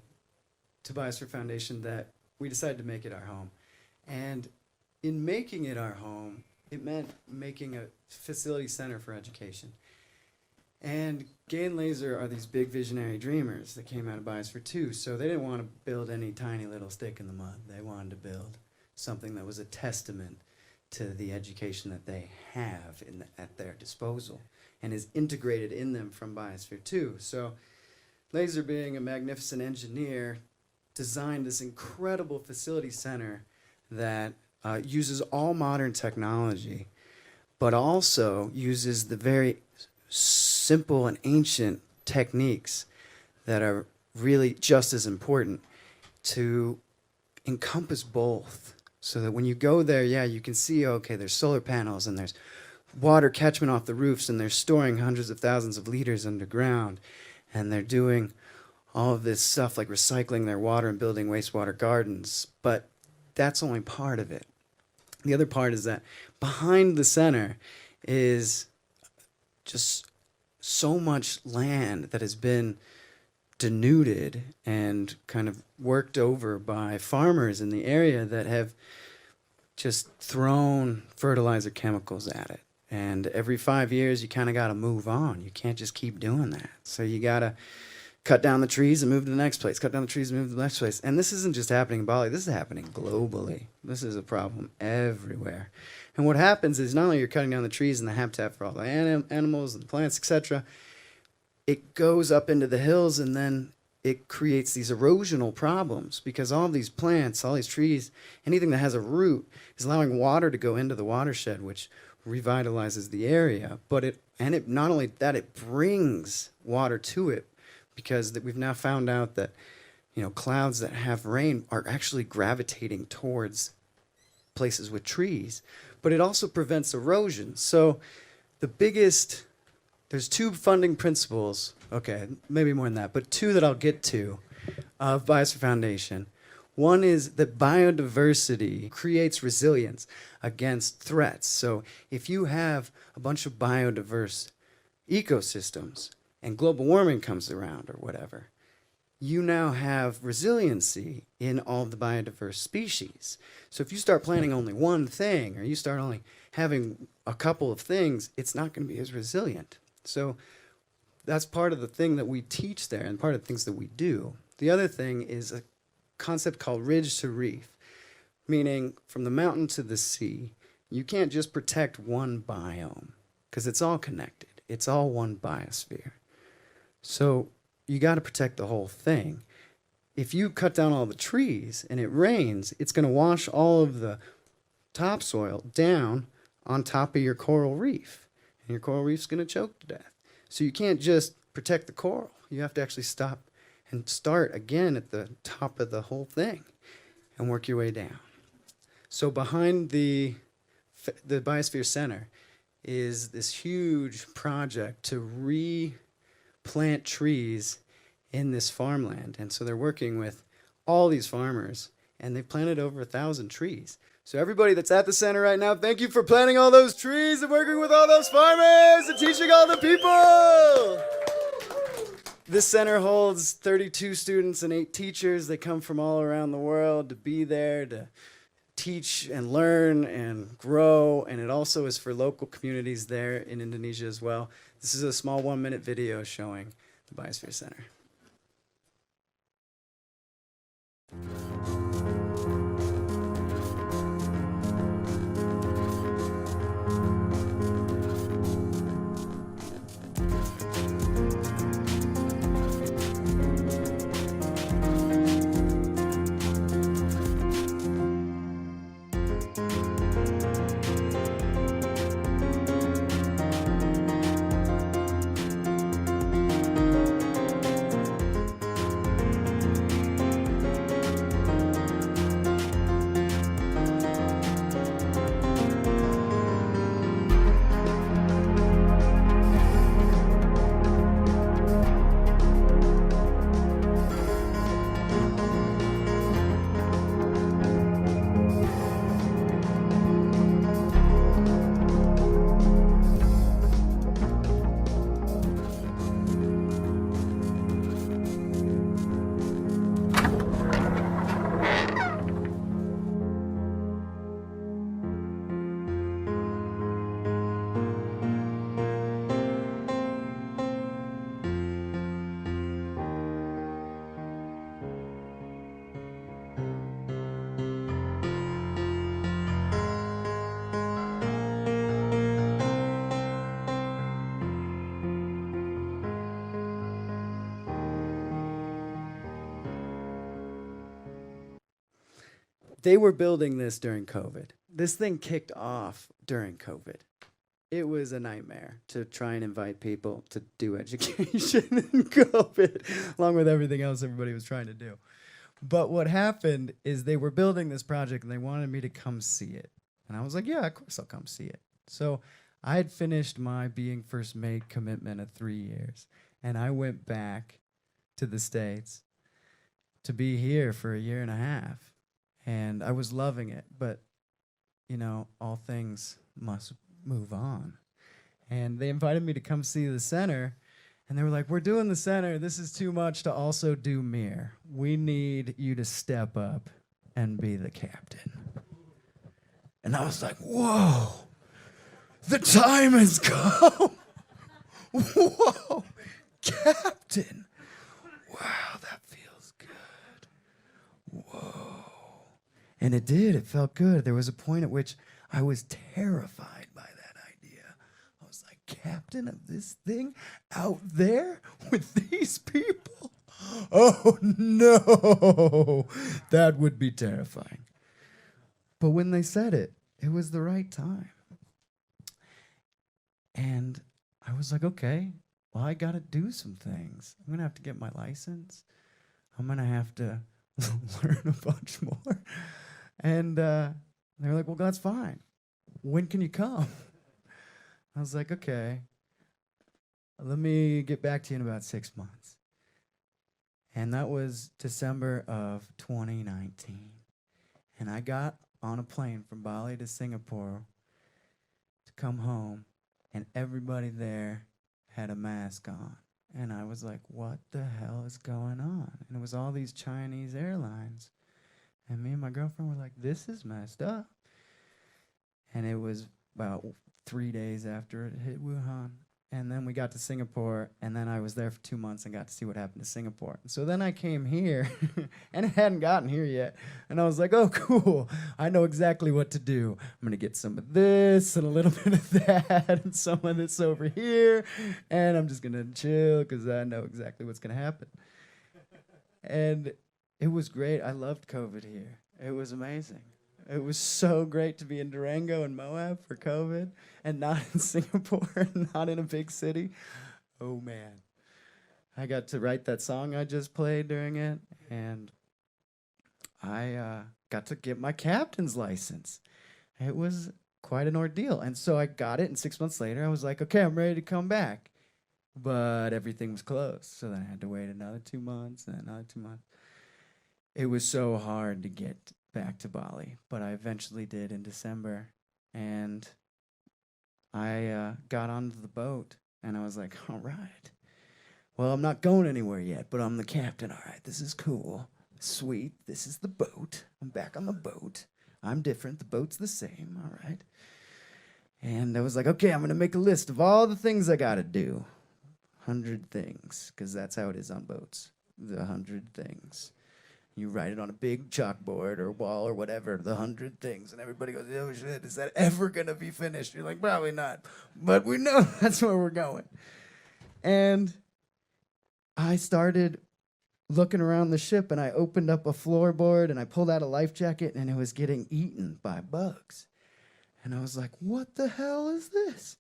to Biosphere Foundation that we decided to make it our home. And in making it our home, it meant making a facility center for education. And Gay and Laser are these big visionary dreamers that came out of Biosphere 2, so they didn't want to build any tiny little stick in the mud. They wanted to build something that was a testament to the education that they have at their disposal and is integrated in them from Biosphere 2. So Laser, being a magnificent engineer, designed this incredible facility center that uses all modern technology, but also uses the very simple and ancient techniques that are really just as important to encompass both. So that when you go there, yeah, you can see, okay, there's solar panels and there's water catchment off the roofs and they're storing hundreds of thousands of liters underground and they're doing all of this stuff like recycling their water and building wastewater gardens. But that's only part of it. The other part is that behind the center is just so much land that has been denuded and kind of worked over by farmers in the area that have just thrown fertilizer chemicals at it. And every 5 years, you kind of got to move on. You can't just keep doing that. So you got to cut down the trees and move to the next place, cut down the trees and move to the next place. And this isn't just happening in Bali, this is happening globally. This is a problem everywhere. And what happens is not only you're cutting down the trees and the habitat for all the animals and the plants, etc., it goes up into the hills and then it creates these erosional problems because all these plants, all these trees, anything that has a root is allowing water to go into the watershed, which revitalizes the area. But it not only that, it brings water to it, because we've now found out that, you know, clouds that have rain are actually gravitating towards places with trees, but it also prevents erosion. So there's two funding principles, okay, maybe more than that, but two that I'll get to of Biosphere Foundation. One is that biodiversity creates resilience against threats. So if you have a bunch of biodiverse ecosystems and global warming comes around or whatever, you now have resiliency in all of the biodiverse species. So if you start planting only one thing or you start only having a couple of things, it's not going to be as resilient. So that's part of the thing that we teach there and part of the things that we do. The other thing is a concept called ridge to reef, meaning from the mountain to the sea, you can't just protect one biome because it's all connected. It's all one biosphere. So you got to protect the whole thing. If you cut down all the trees and it rains, it's going to wash all of the topsoil down on top of your coral reef. And your coral reef's going to choke to death. So you can't just protect the coral. You have to actually stop and start again at the top of the whole thing and work your way down. So behind the Biosphere Center is this huge project to replant trees in this farmland. And so they're working with all these farmers, and they've planted over 1,000 trees. So everybody that's at the center right now, thank you for planting all those trees and working with all those farmers and teaching all the people. This center holds 32 students and 8 teachers. They come from all around the world to be there to teach and learn and grow. And it also is for local communities there in Indonesia as well. This is a small 1-minute video showing the Biosphere Center. they were building this during COVID. This thing kicked off during COVID. It was a nightmare to try and invite people to do education in COVID, along with everything else everybody was trying to do. But what happened is they were building this project and they wanted me to come see it. And I was like, yeah, of course I'll come see it. So I had finished my being first mate commitment of 3 years. And I went back to the States to be here for a year and a half. And I was loving it. But, you know, all things must move on. And they invited me to come see the center. And they were like, we're doing the center. This is too much to also do Mir. We need you to step up and be the captain. And I was like, whoa, the time has come. Whoa, captain. Wow, that feels good. Whoa. And it did. It felt good. There was a point at which I was terrified by that idea. I was like, captain of this thing out there with these people? Oh, no. That would be terrifying. But when they said it, it was the right time. And I was like, okay, well, I got to do some things. I'm going to have to get my license. I'm going to have to learn a bunch more. And they were like, well, that's fine. When can you come? I was like, okay, let me get back to you in about 6 months. And that was December of 2019. And I got on a plane from Bali to Singapore to come home, and everybody there had a mask on. And I was like, what the hell is going on? And it was all these Chinese airlines. And me and my girlfriend were like, this is messed up. And it was about 3 days after it hit Wuhan. And then we got to Singapore, and then I was there for 2 months and got to see what happened to Singapore. So then I came here, and it hadn't gotten here yet. And I was like, oh, cool. I know exactly what to do. I'm going to get some of this and a little bit of that and some of this over here. And I'm just going to chill because I know exactly what's going to happen. And it was great. I loved COVID here. It was amazing. It was so great to be in Durango and Moab for COVID and not in Singapore and not in a big city. Oh, man. I got to write that song I just played during it, and I got to get my captain's license. It was quite an ordeal. And so I got it, and 6 months later, I was like, okay, I'm ready to come back. But everything was closed, so then I had to wait another 2 months and another 2 months. It was so hard to get back to Bali, but I eventually did in December, and I got onto the boat, and I was like, all right, well, I'm not going anywhere yet, but I'm the captain. All right, this is cool, sweet, this is the boat. I'm back on the boat. I'm different, the boat's the same, all right. And I was like, okay, I'm going to make a list of all the things I got to do. 100 things, because that's how it is on boats, the 100 things. You write it on a big chalkboard or wall or whatever, the 100 things, and everybody goes, oh shit, is that ever gonna be finished? You're like, probably not, but we know that's where we're going. And I started looking around the ship, and I opened up a floorboard, and I pulled out a life jacket, and it was getting eaten by bugs. And I was like, what the hell is this?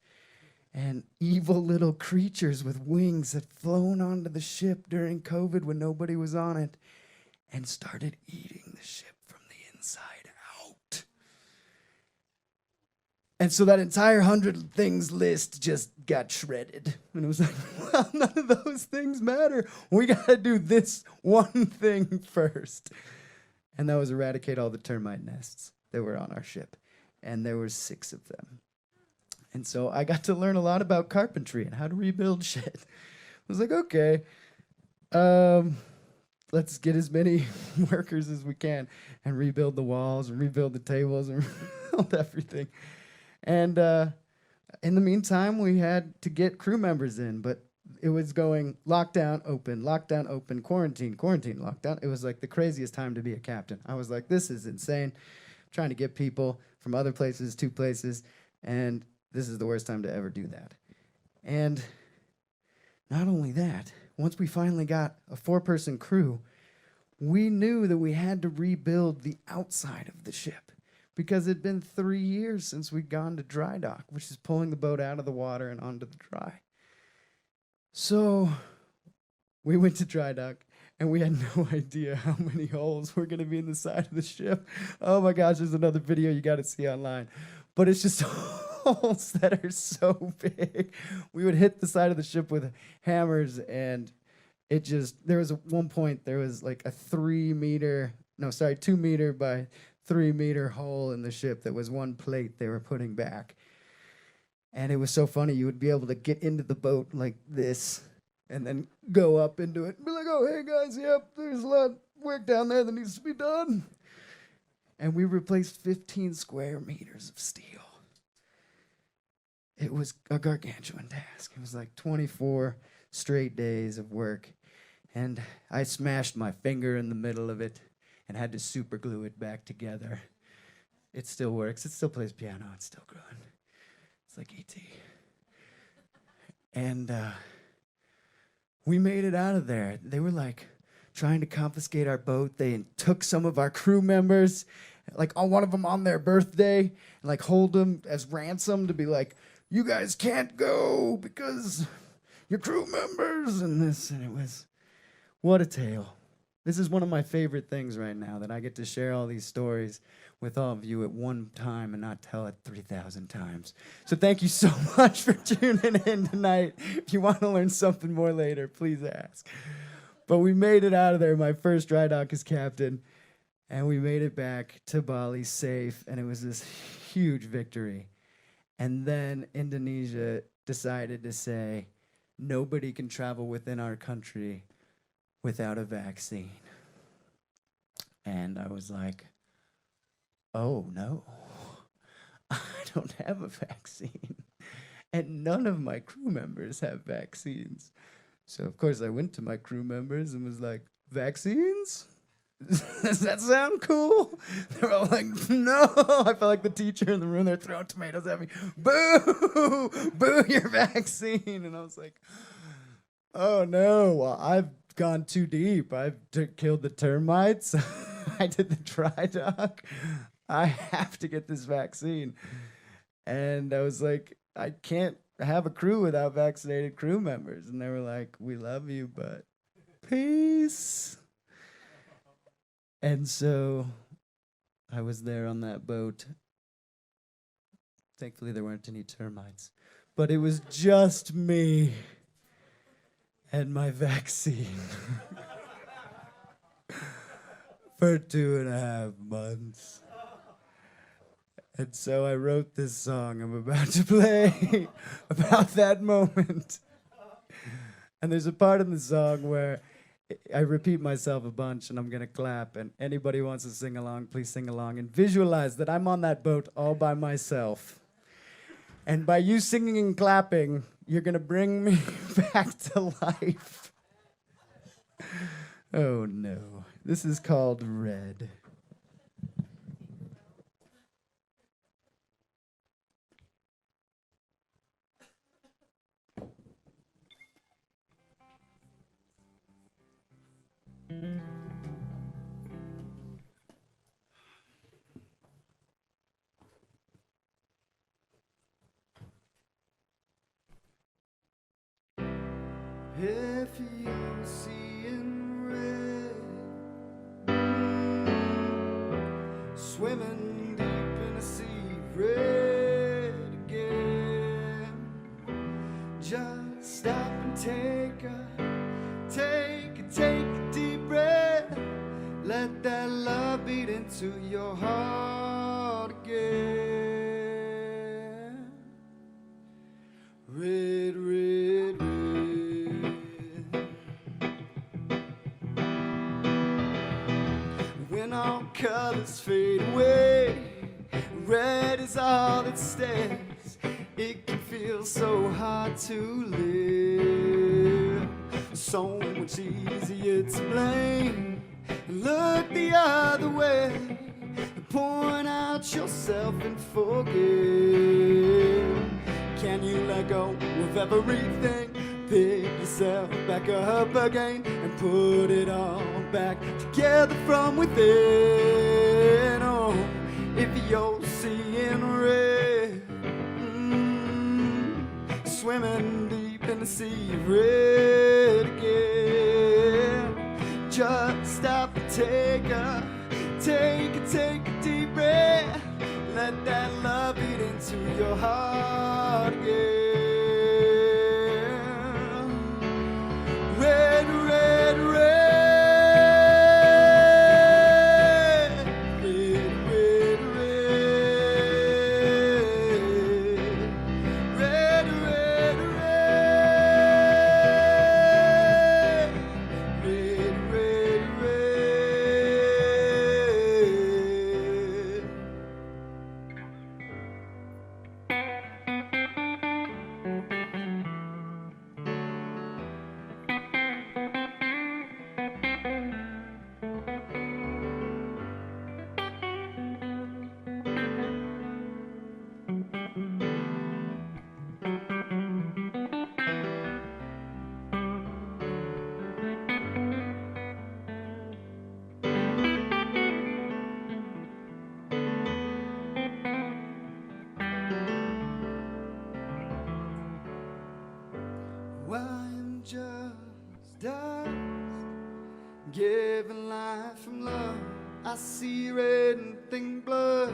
And evil little creatures with wings had flown onto the ship during COVID when nobody was on it, and started eating the ship from the inside out. And so that entire 100 things list just got shredded. And it was like, well, none of those things matter. We gotta do this one thing first. And that was eradicate all the termite nests that were on our ship. And there were 6 of them. And so I got to learn a lot about carpentry and how to rebuild shit. I was like, okay, let's get as many workers as we can and rebuild the walls and rebuild the tables and rebuild everything. And in the meantime, we had to get crew members in, but it was going lockdown, open, quarantine, lockdown. It was like the craziest time to be a captain. I was like, this is insane. I'm trying to get people from other places to places, and this is the worst time to ever do that. And not only that, once we finally got a 4-person crew, we knew that we had to rebuild the outside of the ship because it'd been 3 years since we'd gone to dry dock, which is pulling the boat out of the water and onto the dry. So we went to dry dock, and we had no idea how many holes were going to be in the side of the ship. Oh my gosh, there's another video you got to see online. But it's just holes that are so big. We would hit the side of the ship with hammers, and it just, there was one point, there was like a 2 meter by 3 meter hole in the ship that was one plate they were putting back. And it was so funny, you would be able to get into the boat like this and then go up into it and be like, oh, hey guys, yep, there's a lot of work down there that needs to be done. And we replaced 15 square meters of steel. It was a gargantuan task. It was like 24 straight days of work. And I smashed my finger in the middle of it and had to super glue it back together. It still works. It still plays piano. It's still growing. It's like E.T. And we made it out of there. They were like trying to confiscate our boat. They took some of our crew members, like on one of them on their birthday, and like hold them as ransom to be like, you guys can't go because you're crew members and this. And it was, what a tale. This is one of my favorite things right now, that I get to share all these stories with all of you at one time and not tell it 3,000 times. So thank you so much for tuning in tonight. If you want to learn something more later, please ask. But we made it out of there, my first dry dock as captain, and we made it back to Bali safe, and it was this huge victory. And then Indonesia decided to say, nobody can travel within our country without a vaccine. And I was like, oh no, I don't have a vaccine. And none of my crew members have vaccines. So of course I went to my crew members and was like, vaccines? Does that sound cool? They're all like, no. I felt like the teacher in the room, they're throwing tomatoes at me. Boo, boo your vaccine. And I was like, oh no, well, I've gone too deep. I've killed the termites. I did the dry dock. I have to get this vaccine. And I was like, I can't have a crew without vaccinated crew members. And they were like, we love you, but peace. And so I was there on that boat. Thankfully, there weren't any termites. But it was just me and my vaccine for 2.5 months. And so I wrote this song I'm about to play about that moment. And there's a part in the song where I repeat myself a bunch and I'm going to clap. And anybody who wants to sing along, please sing along. And visualize that I'm on that boat all by myself. And by you singing and clapping, you're going to bring me back to life. Oh no. This is called Red. If you see in red, swimming deep in a sea red again, just stop and take a deep breath. Let that love beat into your heart again. Red, red, red. When all colors fade away, red is all that stays. It can feel so hard to live, so much easier to blame. Look the other way, point out yourself and forgive. Can you let go of everything pick yourself back up again and put it all back together from within. Oh, if you're seeing red, swimming deep in the sea of red again, just stop and take a deep breath. Let that love beat into your heart again. Red, red, red. Red, red, red. Red, red, red. Red, red, red. I'm just dust, giving life from love. I see red and think blood,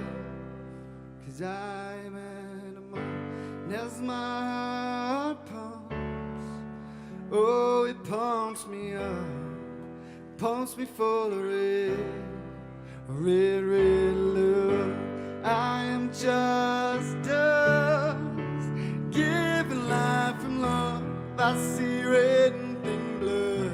'cause I'm animal. And as my heart pumps, oh, it pumps me up, pumps me full of red, red, red love. I am just dust, giving life from love. I see red and think blood,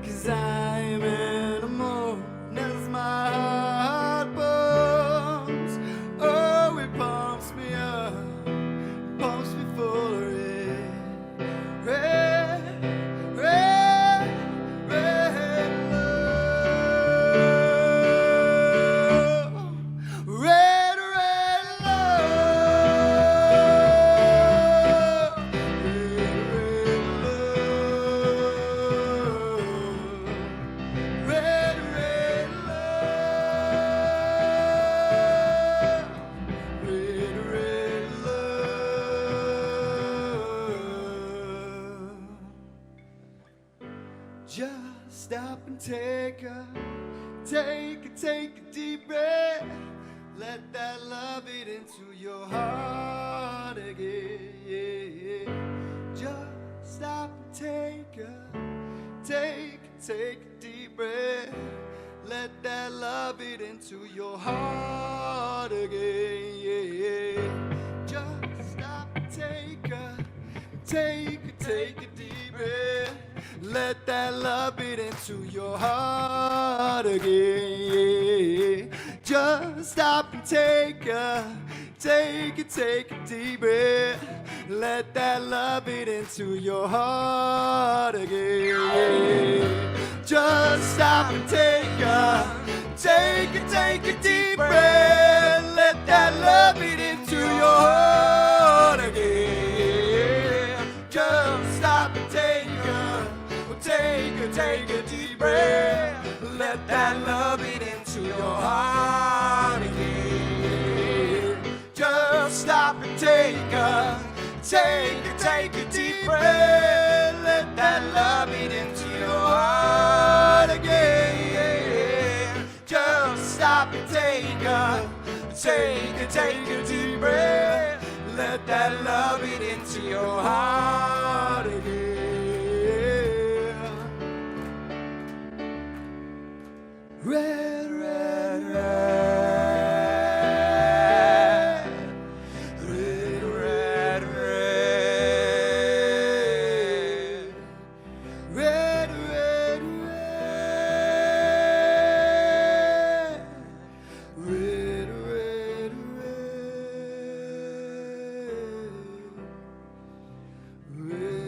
'cause I'm animal. And as my heart pumps, oh, it pumps me up, pumps me full of red, red, red, red love, red, red love, red, red love, red, red love. Just stop and take a deep breath. Let that love eat into your heart again. Just stop and take a deep breath. Let that love eat into your heart again. Just stop and take a deep breath. Let that love beat into your heart again. Just stop and take a deep breath. Let that love beat into your heart again. Just stop and take a deep breath. Let that love beat into your heart again. Just stop and take a deep breath. Let that love beat into your heart again. Just stop and take a deep breath. Let that love beat into your heart again. Just stop and take a deep breath. Let that love beat into your heart again. Red, red, red. Red, red, red. Red, red, red. Red, red, red. Red.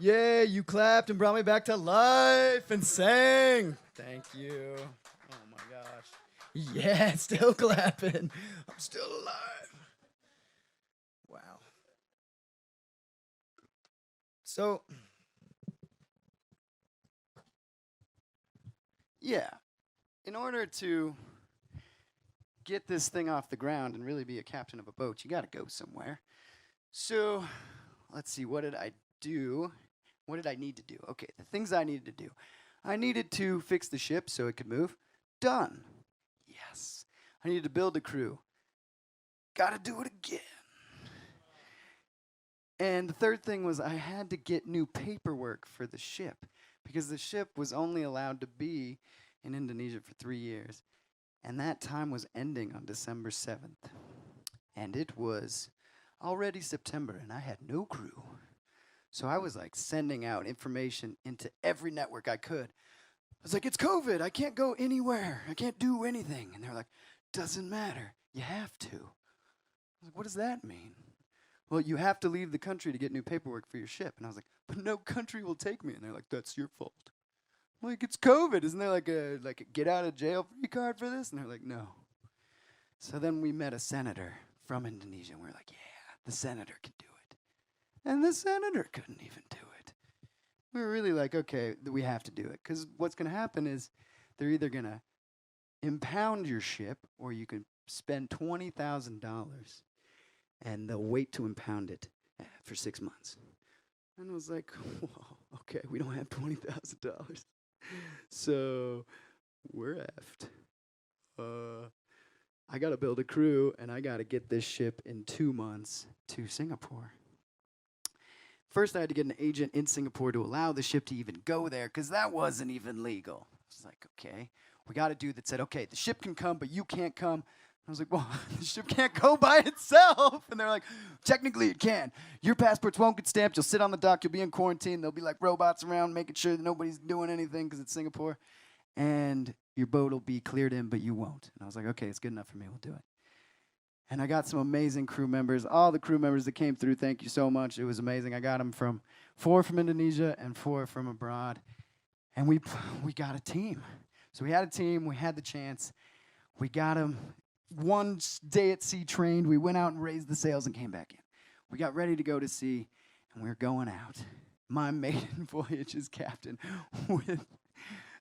Yay, you clapped and brought me back to life and sang. Thank you. Oh my gosh. Yeah, still clapping. I'm still alive. Wow. So, yeah, in order to get this thing off the ground and really be a captain of a boat, you got to go somewhere. So, let's see, what did I do? What did I need to do? Okay, the things I needed to do. I needed to fix the ship so it could move. Done. Yes. I needed to build a crew. Got to do it again. And the third thing was I had to get new paperwork for the ship because the ship was only allowed to be in Indonesia for 3 years. And that time was ending on December 7th. And it was already September, and I had no crew. So I was like sending out information into every network I could. I was like, it's COVID. I can't go anywhere. I can't do anything. And they're like, doesn't matter. You have to. I was like, what does that mean? Well, you have to leave the country to get new paperwork for your ship. And I was like, but no country will take me. And they're like, that's your fault. I'm like, it's COVID. Isn't there like a get out of jail free card for this? And they're like, no. So then we met a senator from Indonesia. And we were like, yeah, the senator can do it. And the senator couldn't even do it. We were really like, okay, we have to do it. Because what's going to happen is they're either going to impound your ship or you can spend $20,000 and they'll wait to impound it for 6 months. And I was like, well, okay, we don't have $20,000. So we're effed. I got to build a crew and I got to get this ship in 2 months to Singapore. First, I had to get an agent in Singapore to allow the ship to even go there, because that wasn't even legal. I was like, okay, we got a dude that said, okay, the ship can come, but you can't come. I was like, well, the ship can't go by itself. And they're like, technically it can. Your passports won't get stamped. You'll sit on the dock. You'll be in quarantine. There'll be like robots around making sure that nobody's doing anything because it's Singapore. And your boat will be cleared in, but you won't. And I was like, okay, it's good enough for me. We'll do it. And I got some amazing crew members. All the crew members that came through, thank you so much. It was amazing. I got them from 4 from Indonesia and 4 from abroad. And we got a team. So we had a team. We had the chance. We got them one day at sea trained. We went out and raised the sails and came back in. We got ready to go to sea, and we were going out. My maiden voyage as captain with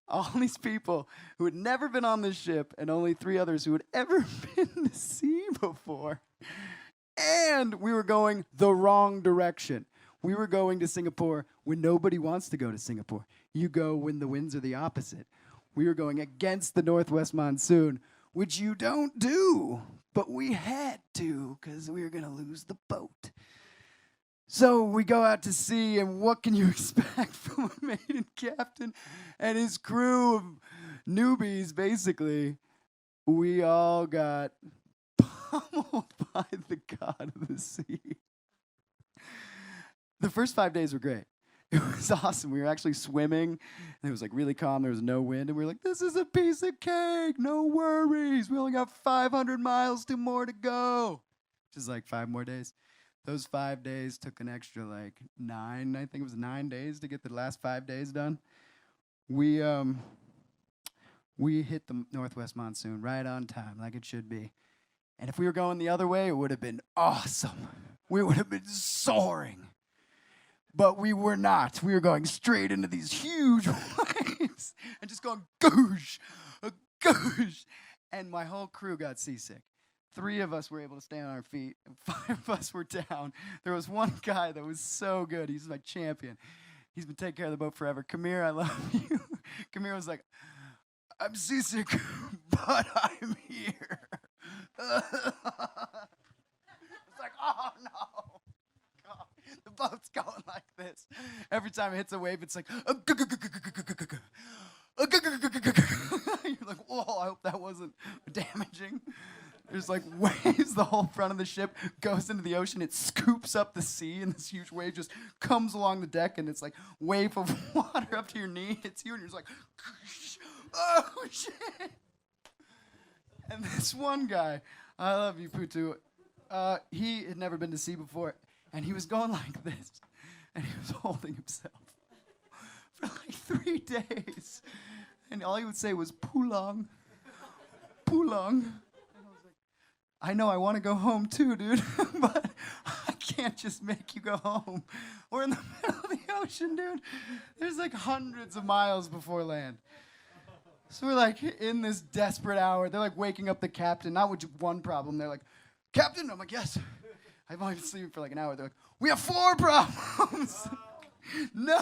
all these people who had never been on this ship and only 3 others who had ever been to sea before. And we were going the wrong direction. We were going to Singapore when nobody wants to go to Singapore. You go when the winds are the opposite. We were going against the northwest monsoon, which you don't do, but we had to because we were going to lose the boat. So we go out to sea, and what can you expect from a maiden captain and his crew of newbies, basically? We all got pummeled by the god of the sea. The first 5 days were great. It was awesome. We were actually swimming, and it was like really calm. There was no wind, and we were like, this is a piece of cake. No worries. We only got 500 miles more to go, which is like 5 more days. Those 5 days took an extra like 9, I think it was 9 days to get the last 5 days done. We hit the northwest monsoon right on time, like it should be. And if we were going the other way, it would have been awesome. We would have been soaring. But we were not. We were going straight into these huge waves and just going goosh, goosh. And my whole crew got seasick. 3 of us were able to stay on our feet, and 5 of us were down. There was one guy that was so good. He's my champion. He's been taking care of the boat forever. Kamir, I love you. Kamir was like, I'm seasick, but I'm here. It's like, oh, no. God. The boat's going like this. Every time it hits a wave, it's like, you're like, whoa, I hope that wasn't damaging. There's like waves, the whole front of the ship goes into the ocean, it scoops up the sea, and this huge wave just comes along the deck, and it's like wave of water up to your knee hits you, and you're just like, oh shit. And this one guy, I love you, Putu, he had never been to sea before, and he was going like this. and he was holding himself for like 3 days. And all he would say was, Pulong, Pulong. And I was like, I know, I want to go home too, dude, but I can't just make you go home. We're in the middle of the ocean, dude. There's like hundreds of miles before land. So we're like in this desperate hour. They're like waking up the captain, not with one problem. They're like, Captain? I'm like, yes. I've only been sleeping for like an hour. They're like, we have 4 problems. No.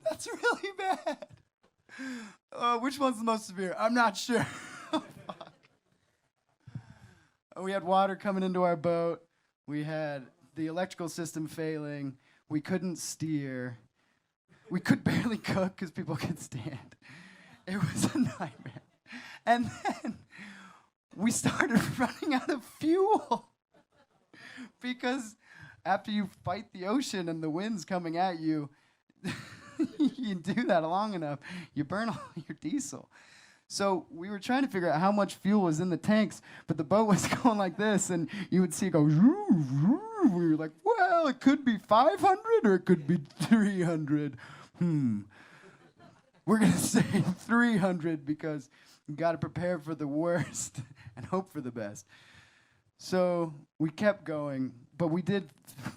That's really bad. Which one's the most severe? I'm not sure. Oh, fuck. We had water coming into our boat. We had the electrical system failing. We couldn't steer. We could barely cook because people could stand. It was a nightmare. And then we started running out of fuel because after you fight the ocean and the wind's coming at you, you do that long enough, you burn all your diesel. So we were trying to figure out how much fuel was in the tanks, but the boat was going like this, and you would see it go, we were like, well, it could be 500 or it could be 300. We're going to say 300 because you got to prepare for the worst and hope for the best. So we kept going, but we did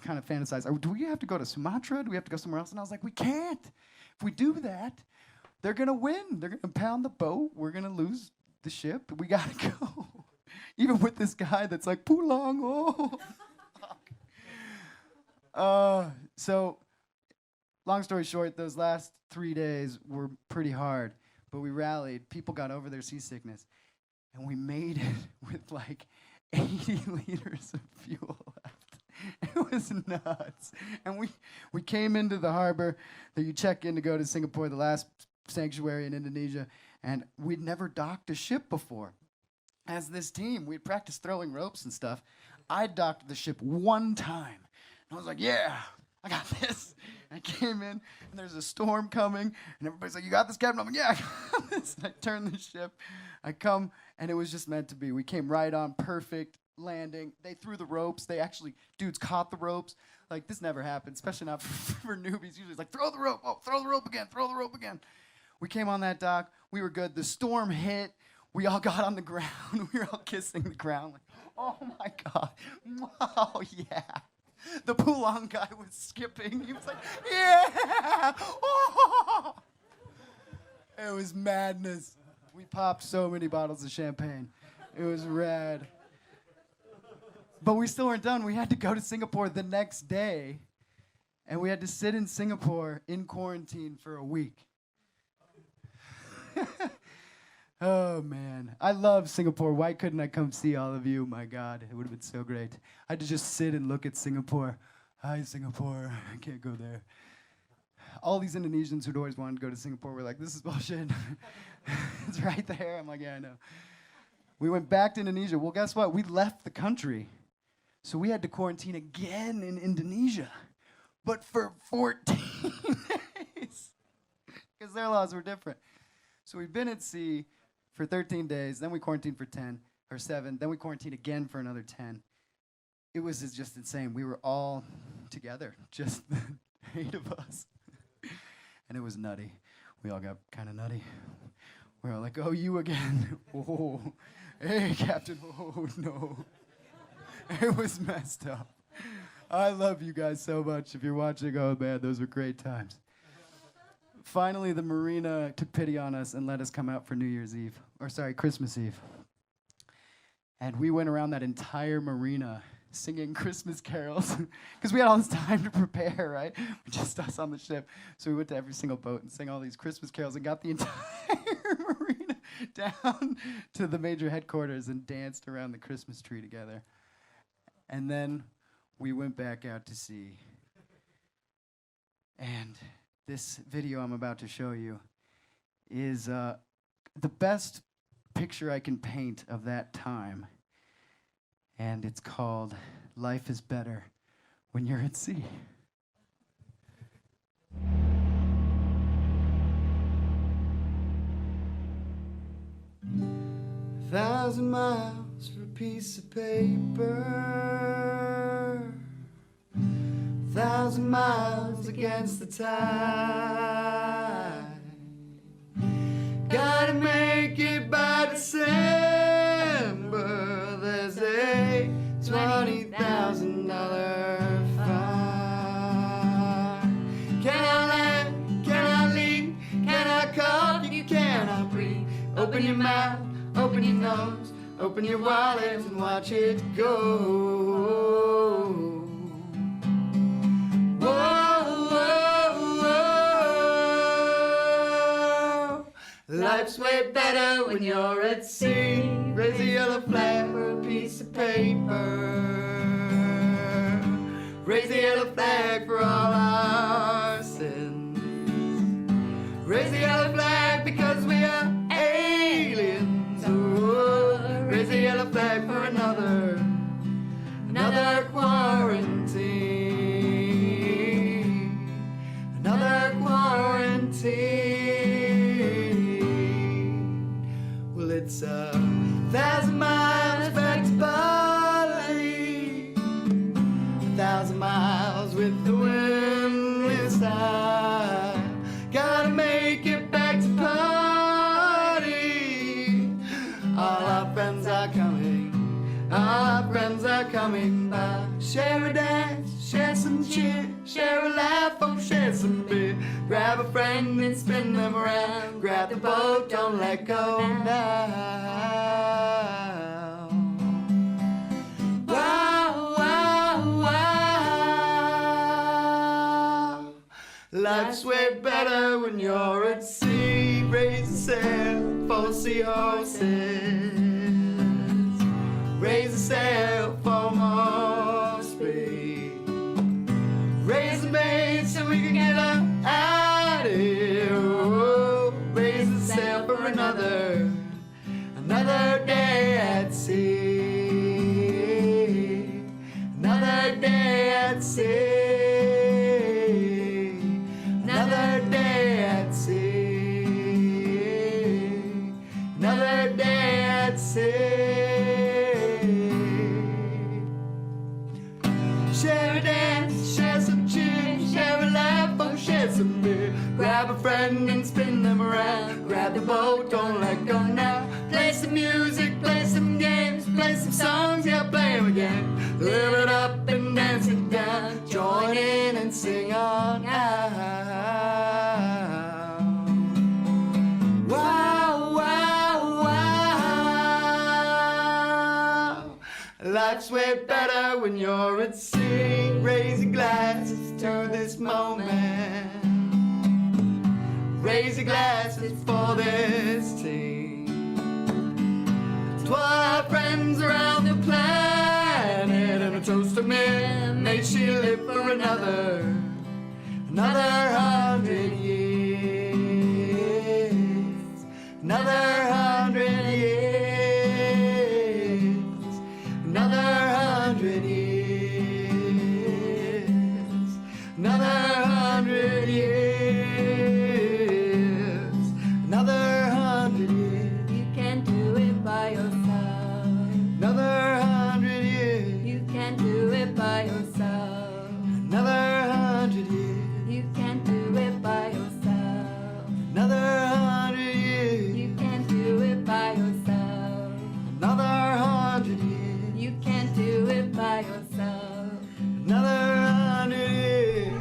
kind of fantasize. Do we have to go to Sumatra? Do we have to go somewhere else? And I was like, we can't. If we do that, they're going to win. They're going to pound the boat. We're going to lose the ship. We got to go. Even with this guy that's like, Pulong, oh. So long story short, those last 3 days were pretty hard, but we rallied. People got over their seasickness, and we made it with like 80 liters of fuel left. It was nuts. And we came into the harbor that you check in to go to Singapore, the last sanctuary in Indonesia, and we'd never docked a ship before. As this team, we'd practiced throwing ropes and stuff. I docked the ship 1 time. And I was like, yeah, I got this. And I came in, and there's a storm coming, and everybody's like, you got this, Captain? I'm like, yeah, I got this. And I turned the ship. I come, and it was just meant to be. We came right on, perfect landing. They threw the ropes. Dudes caught the ropes. Like, this never happened, especially not for newbies. Usually it's like, throw the rope. Oh, throw the rope again. Throw the rope again. We came on that dock. We were good. The storm hit. We all got on the ground. We were all kissing the ground. Like, oh, my God. Oh, yeah. The Pulong guy was skipping. He was like, yeah. Oh. It was madness. We popped so many bottles of champagne. It was rad. But we still weren't done. We had to go to Singapore the next day, and we had to sit in Singapore in quarantine for a week. Oh, man. I love Singapore. Why couldn't I come see all of you? My God, it would have been so great. I had to just sit and look at Singapore. Hi, Singapore. I can't go there. All these Indonesians who'd always wanted to go to Singapore were like, this is bullshit. It's right there. I'm like, yeah, I know. We went back to Indonesia. Well, guess what? We left the country. So we had to quarantine again in Indonesia, but for 14 days, because their laws were different. So we've been at sea for 13 days, then we quarantined for 10 or 7, then we quarantined again for another 10. It was just insane. We were all together, just the 8 of us. And it was nutty. We all got kind of nutty. We were all like, oh, you again. Oh, hey, Captain. Oh, no. It was messed up. I love you guys so much. If you're watching, oh, man, those were great times. Finally, the marina took pity on us and let us come out for Christmas Eve. And we went around that entire marina singing Christmas carols because we had all this time to prepare, right? Just us on the ship. So we went to every single boat and sang all these Christmas carols and got the entire marina down to the major headquarters and danced around the Christmas tree together. And then we went back out to sea. And this video I'm about to show you is the best picture I can paint of that time. And it's called Life is Better When You're at Sea. 1,000 miles for a piece of paper, 1,000 miles against the tide. Gotta make it by December. There's a $20,000 fine. Can I land? Can I leave? Can I cough? You cannot breathe. Open your mouth, open your nose, open your wallet and watch it go. Life's way better when you're at sea. Raise a yellow flag for a piece of paper. Raise a yellow flag for all our sins. Raise a yellow flag because we are aliens. Oh, raise a yellow flag for another quarantine. Another quarantine. It's 1,000 miles back to Bali, 1,000 miles with the wind inside. Gotta make it back to party. All our friends are coming, all our friends are coming by. Share a dance, share some cheer, share a laugh, oh share some beer. Grab a friend and spin them around. Grab the boat, don't let go now. Wow, wow, wow. Life's way better when you're at sea. Raise a sail for seahorses. Raise a sail for more speed. Raise the bait so we can get out of here. Oh, raise the sail for another day at sea. Another day at sea. Another day at sea. Another day at sea. Share a dance, share some cheer, share a laugh, oh share some beer. Grab a friend and spin them around. Grab the boat, don't let go now. Play some music, play some games, play some songs, yeah, play them again. Live it up and dance it down. Join in and sing on out. Wow, wow, wow. Life's way better when you're at sea. Raise your glasses to this moment. Raise your glasses for this team. To all our friends around the planet, and a toast to Mir. May she live for another 100 years. Another 100 years. Another 100 years. Another 100 years. Another 100 years. You can't do it by yourself. Another 100 years. You can't do it by yourself. Another 100 years. You can't do it by yourself. Another 100 years. You can't do it by yourself. Another 100 years. You can't do it by yourself. Another 100 years.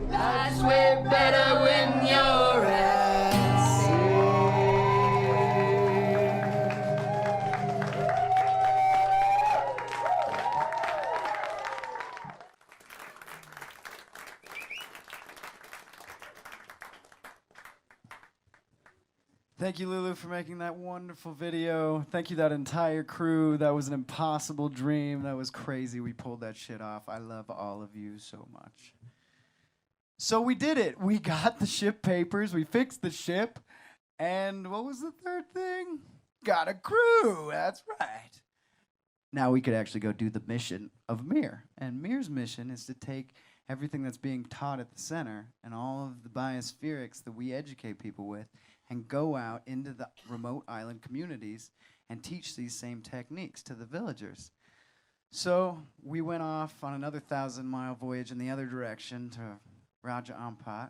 Life's way better when you're at sea. Thank you, Lulu, for making that wonderful video. Thank you, that entire crew. That was an impossible dream. That was crazy. We pulled that shit off. I love all of you so much. So we did it. We got the ship papers. We fixed the ship. And what was the third thing? Got a crew. That's right. now we could actually go do the mission of Mir. And Mir's mission is to take everything that's being taught at the center and all of the biospherics that we educate people with and go out into the remote island communities and teach these same techniques to the villagers. So we went off on another 1,000-mile voyage in the other direction to Raja Ampat,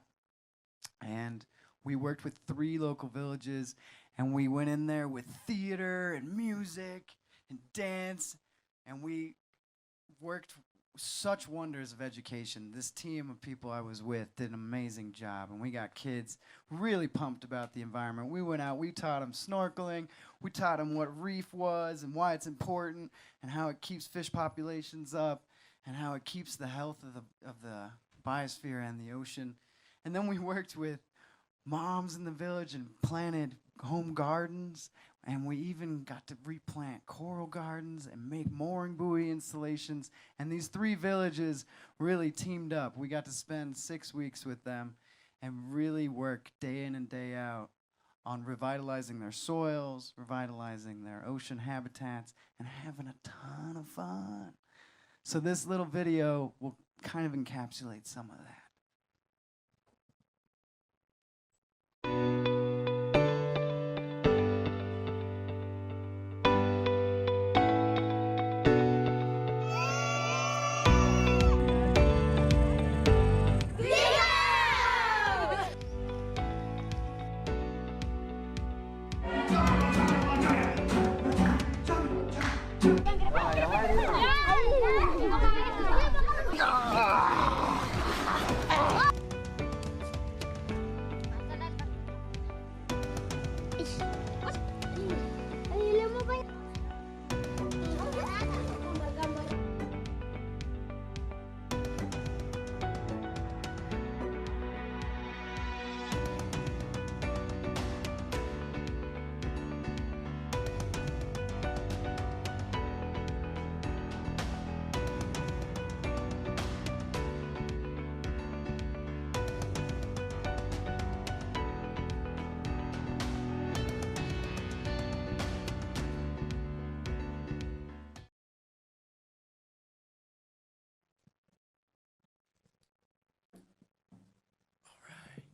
and we worked with 3 local villages, and we went in there with theater and music and dance, and we worked such wonders of education. This team of people I was with did an amazing job, and we got kids really pumped about the environment. We went out, we taught them snorkeling, we taught them what reef was and why it's important and how it keeps fish populations up and how it keeps the health of the biosphere and the ocean. And then we worked with moms in the village and planted home gardens, and we even got to replant coral gardens and make mooring buoy installations. And these 3 villages really teamed up. We got to spend 6 weeks with them and really work day in and day out on revitalizing their soils, revitalizing their ocean habitats, and having a ton of fun. So this little video will kind of encapsulate some of that.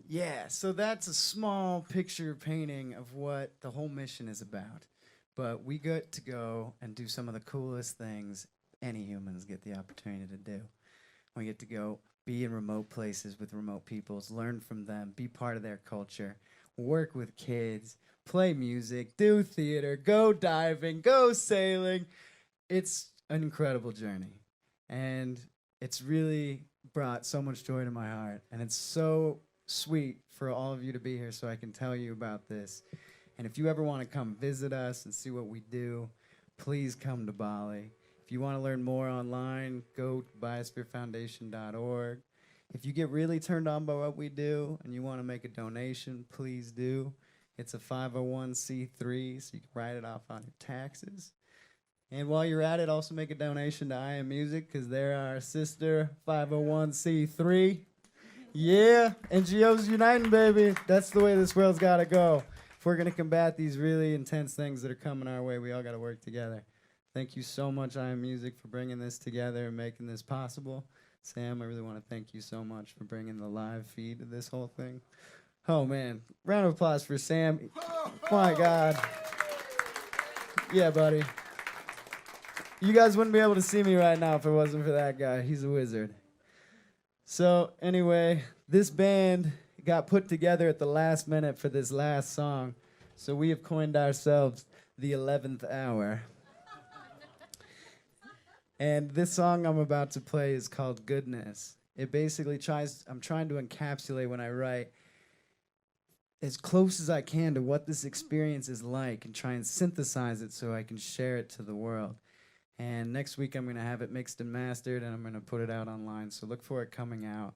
Yeah, so that's a small picture painting of what the whole mission is about. But we get to go and do some of the coolest things any humans get the opportunity to do. We get to go be in remote places with remote peoples, learn from them, be part of their culture, work with kids, play music, do theater, go diving, go sailing. It's an incredible journey. And it's really brought so much joy to my heart. And it's so sweet for all of you to be here so I can tell you about this. And if you ever want to come visit us and see what we do, please come to Bali. If you want to learn more online, go to biosperefoundation.org. If you get really turned on by what we do and you want to make a donation, please do. It's a 501c3, so you can write it off on your taxes. And while you're at it, also make a donation to I Am Music, because they're our sister 501c3. Yeah, NGOs uniting, baby. That's the way this world's got to go. If we're going to combat these really intense things that are coming our way, we all got to work together. Thank you so much, I Am Music, for bringing this together and making this possible. Sam, I really want to thank you so much for bringing the live feed to this whole thing. Oh, man. Round of applause for Sam. My God. Yeah, buddy. You guys wouldn't be able to see me right now if it wasn't for that guy. He's a wizard. So anyway, this band got put together at the last minute for this last song. So we have coined ourselves the 11th Hour. And this song I'm about to play is called Goodness. It basically I'm trying to encapsulate when I write as close as I can to what this experience is like and try and synthesize it so I can share it to the world. And next week I'm going to have it mixed and mastered, and I'm going to put it out online, so look for it coming out.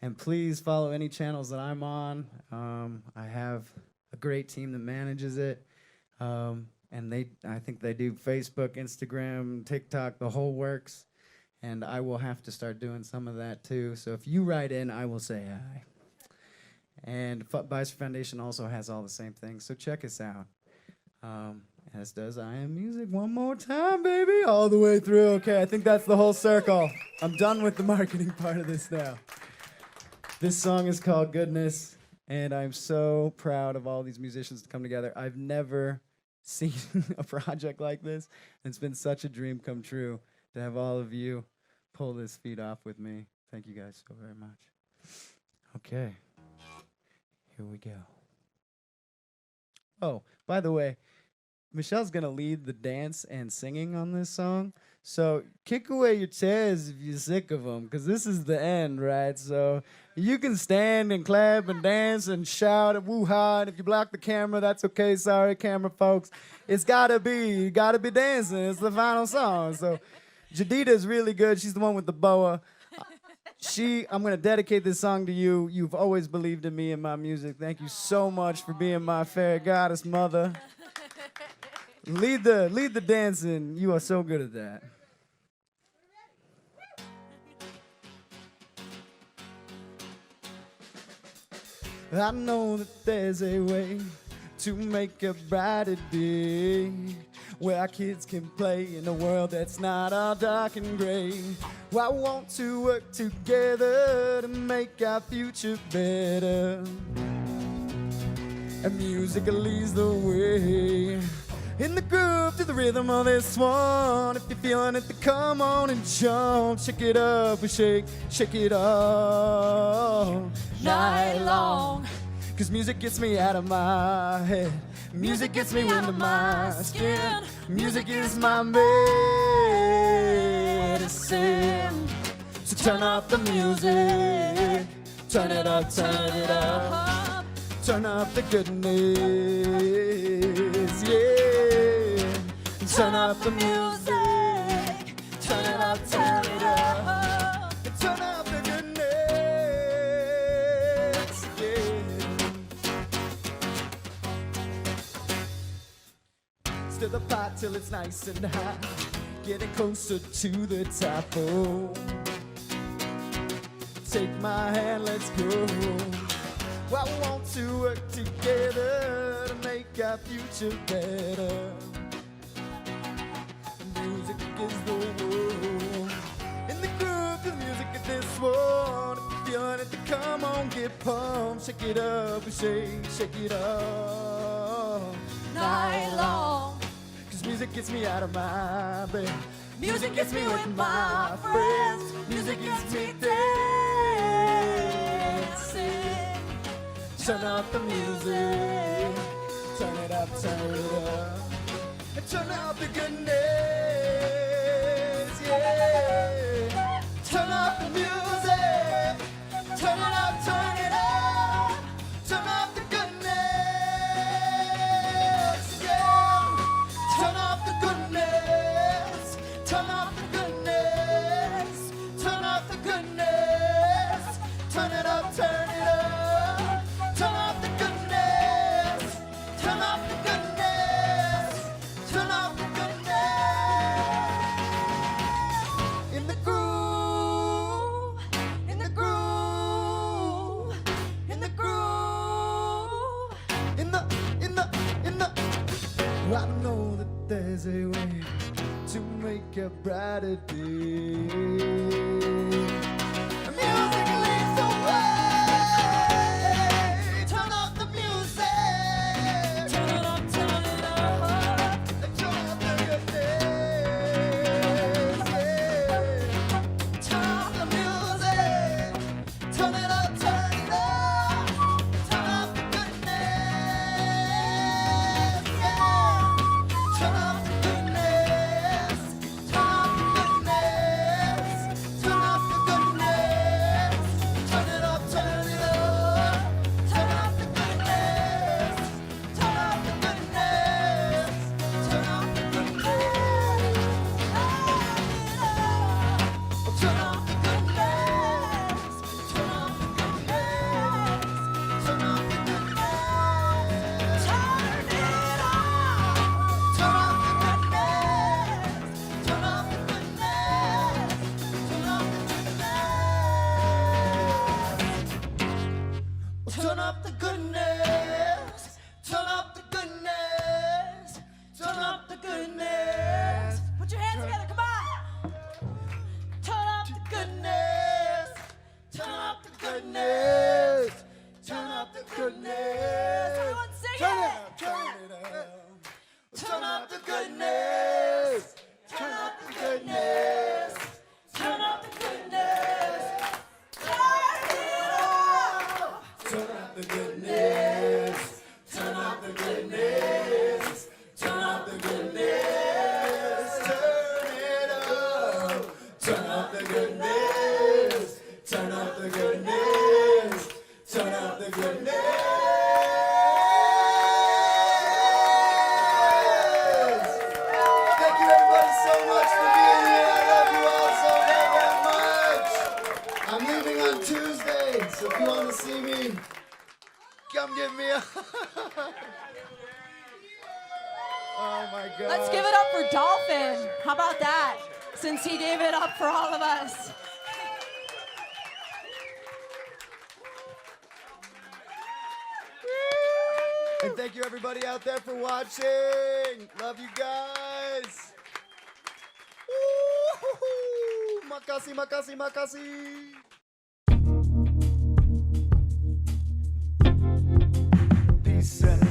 And please follow any channels that I'm on. I have a great team that manages it, and I think they do Facebook, Instagram, TikTok, the whole works, and I will have to start doing some of that too. So if you write in, I will say hi. And Biosphere Foundation also has all the same things, so check us out. As does I Am Music. One more time, baby. All the way through. Okay, I think that's the whole circle. I'm done with the marketing part of this now. This song is called Goodness, and I'm so proud of all these musicians to come together. I've never seen a project like this, and it's been such a dream come true to have all of you pull this feat off with me. Thank you guys so very much. Okay, here we go. Oh, by the way, Michelle's gonna lead the dance and singing on this song. So kick away your chairs if you're sick of them, because this is the end, right? So you can stand and clap and dance and shout and woo-ha. And if you block the camera, that's okay. Sorry, camera folks. It's gotta be dancing. It's the final song. So Jadita's really good. She's the one with the boa. I'm gonna dedicate this song to you. You've always believed in me and my music. Thank you so much for being my fairy goddess mother. Lead the dancing. You are so good at that. I know that there's a way to make a brighter day, where our kids can play in a world that's not all dark and gray. I want to work together to make our future better, and music leads the way. In the groove to the rhythm of this one. If you're feeling it, then come on and jump. Shake it up and shake it all night long. Cause music gets me out of my head. Music gets me into my skin. Music is my medicine. So turn up the music. Turn it up, turn it up. Turn up the goodness, yeah. Turn up the music. Turn it up, turn it up. Turn up the goodness, yeah. Stir the pot till it's nice and hot. Getting closer to the top, oh. Take my hand, let's go. I want to work together to make our future better. Music is the world. In the groove, the music is this one. If you're feeling it, then come on, get pumped. Shake it up and shake it up night long. Cause music gets me out of my bed. Music gets me with my friends. Music gets me dancing. Turn up the music. Turn it up, turn it up. And turn up the goodness, yeah. Turn up the music. Turn it up, turn it up. Turn up the goodness, yeah. Turn up the goodness. Turn up the goodness. Turn up the goodness. Turn it up, turn it up. Turn up the goodness. Turn up the goodness. Turn up the goodness. In the groove. In the groove. In the groove. In the I know that there's a way to make a brighter day. Music leads the way. Turn up the music. Turn it up, turn it up. Turn up the goodness, yeah. Turn up the music. Turn it up, turn it up. Turn up the goodness, yeah. Turn up the goodness. Turn up the goodness. goodness. Turn up the goodness. Everyone sing Turn it. it up, turn it up. Turn up the goodness. Turn up the goodness. Turn up the goodness. Turn up the goodness. Turn up the goodness. Turn up the goodness. Turn it up. Turn up the goodness. Turn up the goodness. Turn up the goodness. Thank you everybody so much for being here. I love you all so very, very much. I'm leaving on Tuesday, so if you want to see me, come get me. Oh my God. Let's give it up for Dolphin. How about that? Since he gave it up for all of us. And thank you everybody out there for watching. Love you guys. Woo-hoo-hoo. Makasih, makasih, makasih. Peace and